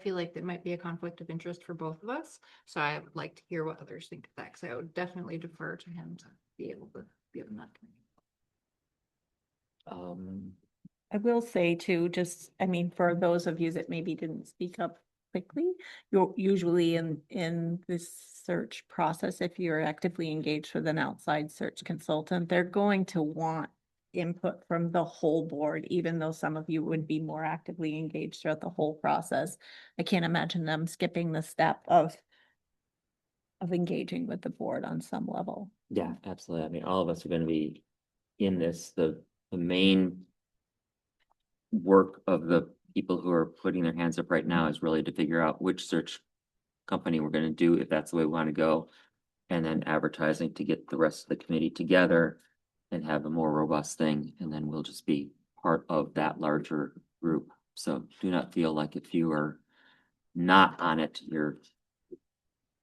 feel like there might be a conflict of interest for both of us. So I would like to hear what others think of that, because I would definitely defer to him to be able to be on that committee. I will say too, just, I mean, for those of you that maybe didn't speak up quickly, you're usually in this search process, if you're actively engaged with an outside search consultant, they're going to want input from the whole board, even though some of you would be more actively engaged throughout the whole process. I can't imagine them skipping the step of engaging with the board on some level. Yeah, absolutely. I mean, all of us are gonna be in this, the main work of the people who are putting their hands up right now is really to figure out which search company we're gonna do, if that's the way we wanna go. And then advertising to get the rest of the committee together and have a more robust thing, and then we'll just be part of that larger group. So do not feel like if you are not on it, you're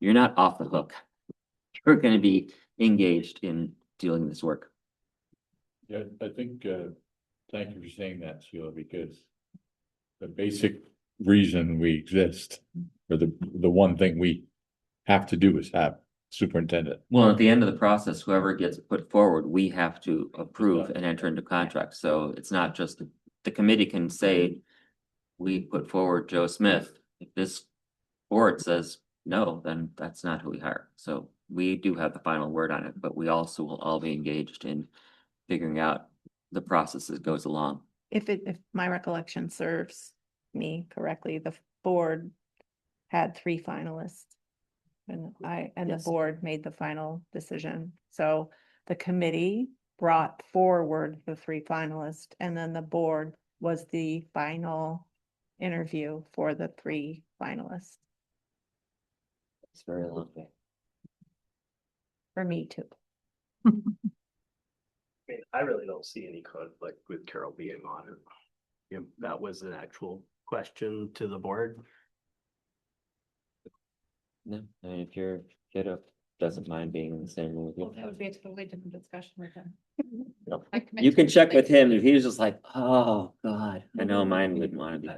not off the hook. You're gonna be engaged in doing this work. Yeah, I think, thank you for saying that, Sheila, because the basic reason we exist, or the one thing we have to do is have superintendent. Well, at the end of the process, whoever gets put forward, we have to approve and enter into contract. So it's not just the committee can say, we put forward Joe Smith. If this board says no, then that's not who we hire. So we do have the final word on it, but we also will all be engaged in figuring out the process as it goes along. If my recollection serves me correctly, the board had 3 finalists. And the board made the final decision. So the committee brought forward the 3 finalists, and then the board was the final interview for the 3 finalists. It's very lovely. For me too. I mean, I really don't see any conflict with Carol being on it. Yeah, that was an actual question to the board. No, I mean, if your kiddo doesn't mind being in the same room with Well, that you. would be a totally different discussion with him. Yep. I commit You to can it. check with him if he was just like, oh, God, I know mine wouldn't want to be.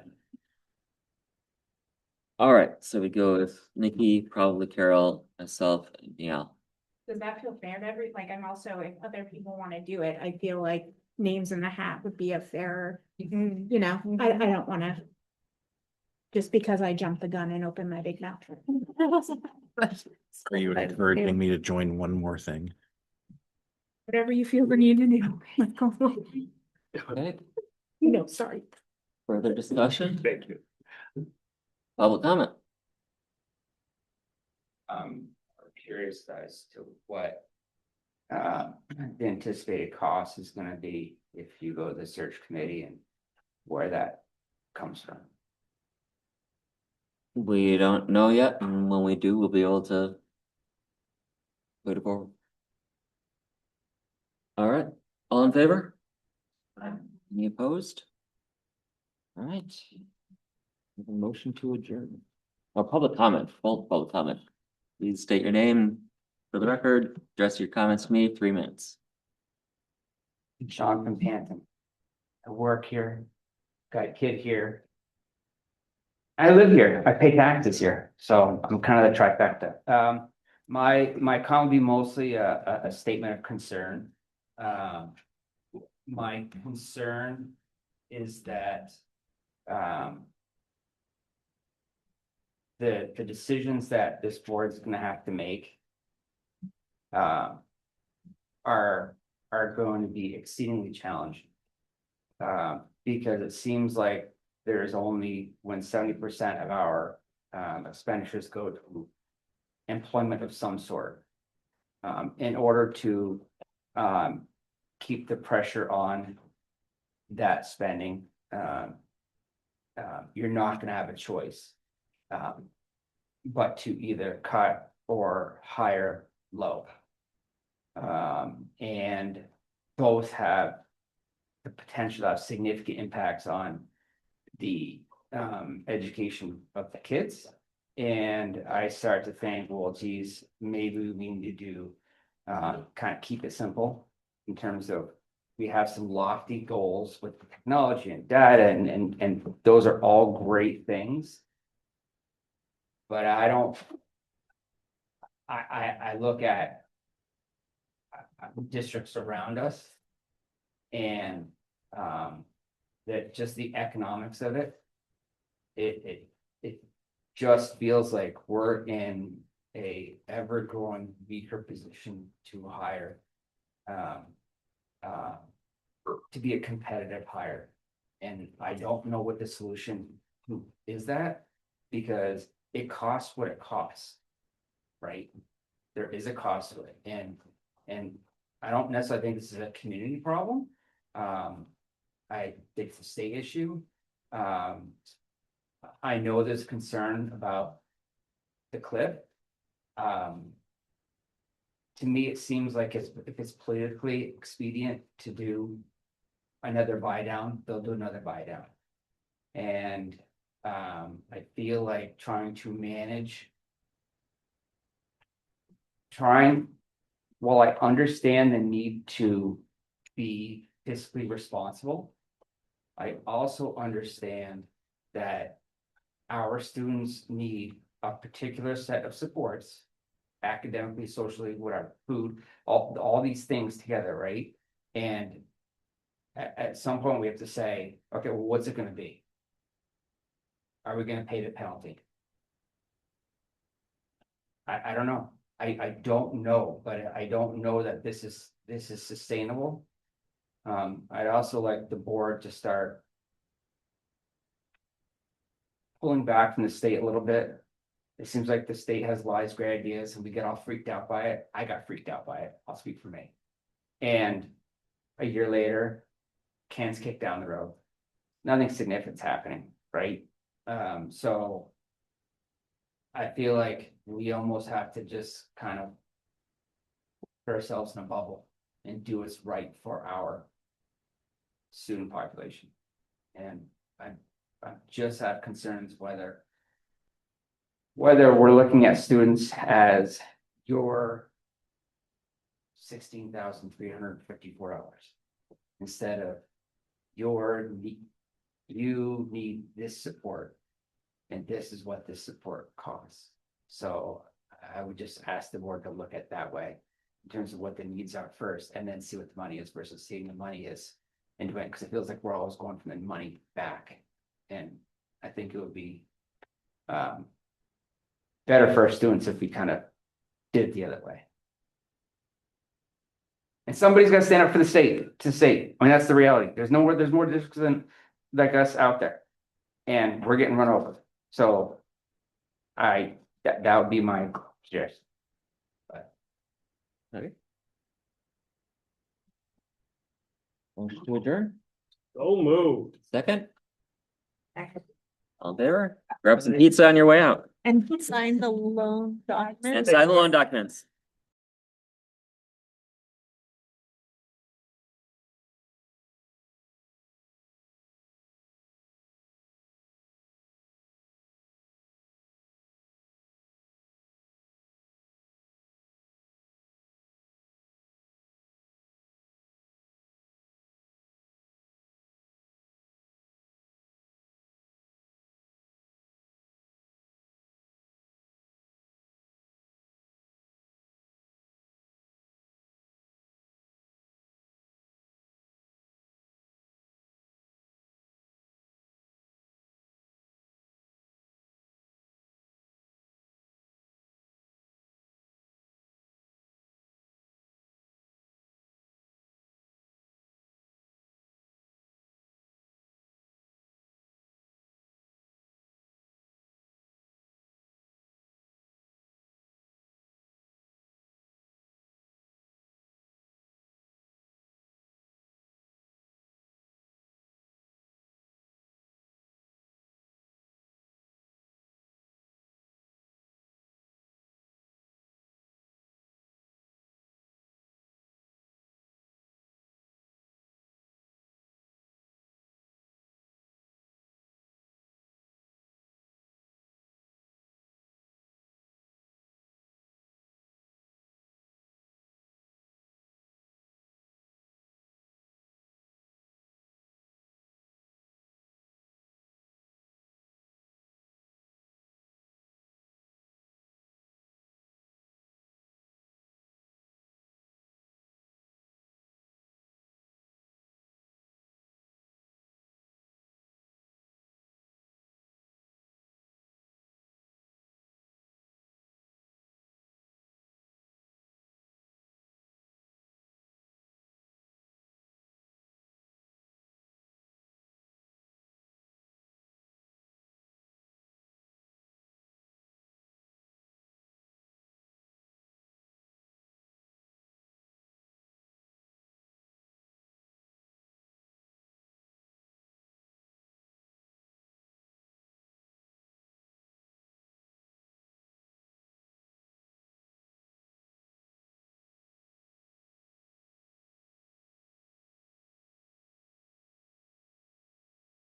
All right, so we go with Nikki, probably Carol, myself, and Neil. Does that feel fair to like, I'm also, if other people want to do it, I feel like names in the hat would be a fair, you know, I don't want to. Just because I jumped the gun and opened my big mouth. Are you encouraging me to join one more thing? Whatever you feel the need to do. Let's go. Okay, No, sorry. further discussion, Thank you. public comment. I'm curious as to what the anticipated cost is gonna be if you go to the search committee and where that comes from. We don't know yet, and when we do, we'll be able to put it forward. All right, all in favor? Any opposed? All right. We have a motion to adjourn. Or public comment, full public comment. Please state your name for the record, address your comments to me, 3 minutes. Sean from Panton. I work here, got a kid here. I live here, I pay taxes here, so I'm kind of the trifecta. My comment will be mostly a statement of concern. My concern is that the decisions that this board is gonna have to make are going to be exceedingly challenging. Because it seems like there is only when 70% of our expenditures go to employment of some sort. In order to keep the pressure on that spending, you're not gonna have a choice. But to either cut or hire low. And both have the potential to have significant impacts on the education of the kids. And I start to think, well, geez, maybe we need to do kind of keep it simple in terms of we have some lofty goals with technology and data, and those are all great things. But I don't, I look at districts around us and that just the economics of it, it just feels like we're in a ever-growing weaker position to hire to be a competitive hire. And I don't know what the solution is that, because it costs what it costs, right? There is a cost to it, and I don't necessarily think this is a community problem. I think it's a state issue. I know there's concern about the cliff. To me, it seems like if it's politically expedient to do another buy down, they'll do another buy down. And I feel like while I understand the need to be fiscally responsible, I also understand that our students need a particular set of supports, academically, socially, whatever, food, all these things together, right? And at some point we have to say, okay, well, what's it gonna be? Are we gonna pay the penalty? I don't know. I don't know, but I don't know that this is sustainable. I'd also like the board to start pulling back from the state a little bit. It seems like the state has wise, great ideas and we get all freaked out by it. I got freaked out by it. I'll speak for me. And a year later, cans kicked down the road. Nothing significant's happening, right? So I feel like we almost have to just kind of put ourselves in a bubble and do what's right for our student population. And I just have concerns whether we're looking at students as your $16,354 instead of you need this support and this is what this support costs. So I would just ask the board to look at that way in terms of what the needs are first, and then see what the money is versus seeing the money is and doing it, because it feels like we're always going from the money back. And I think it would be better for our students if we kind of did it the other way. And somebody's got to stand up for the state. I mean, that's the reality. There's more districts than like us out there, and we're getting run over. So that would be my suggestion. But Okay. Motion to adjourn. So moved. Second. All in favor? Grab some pizza on your way out And sign the loan document. and sign the loan documents.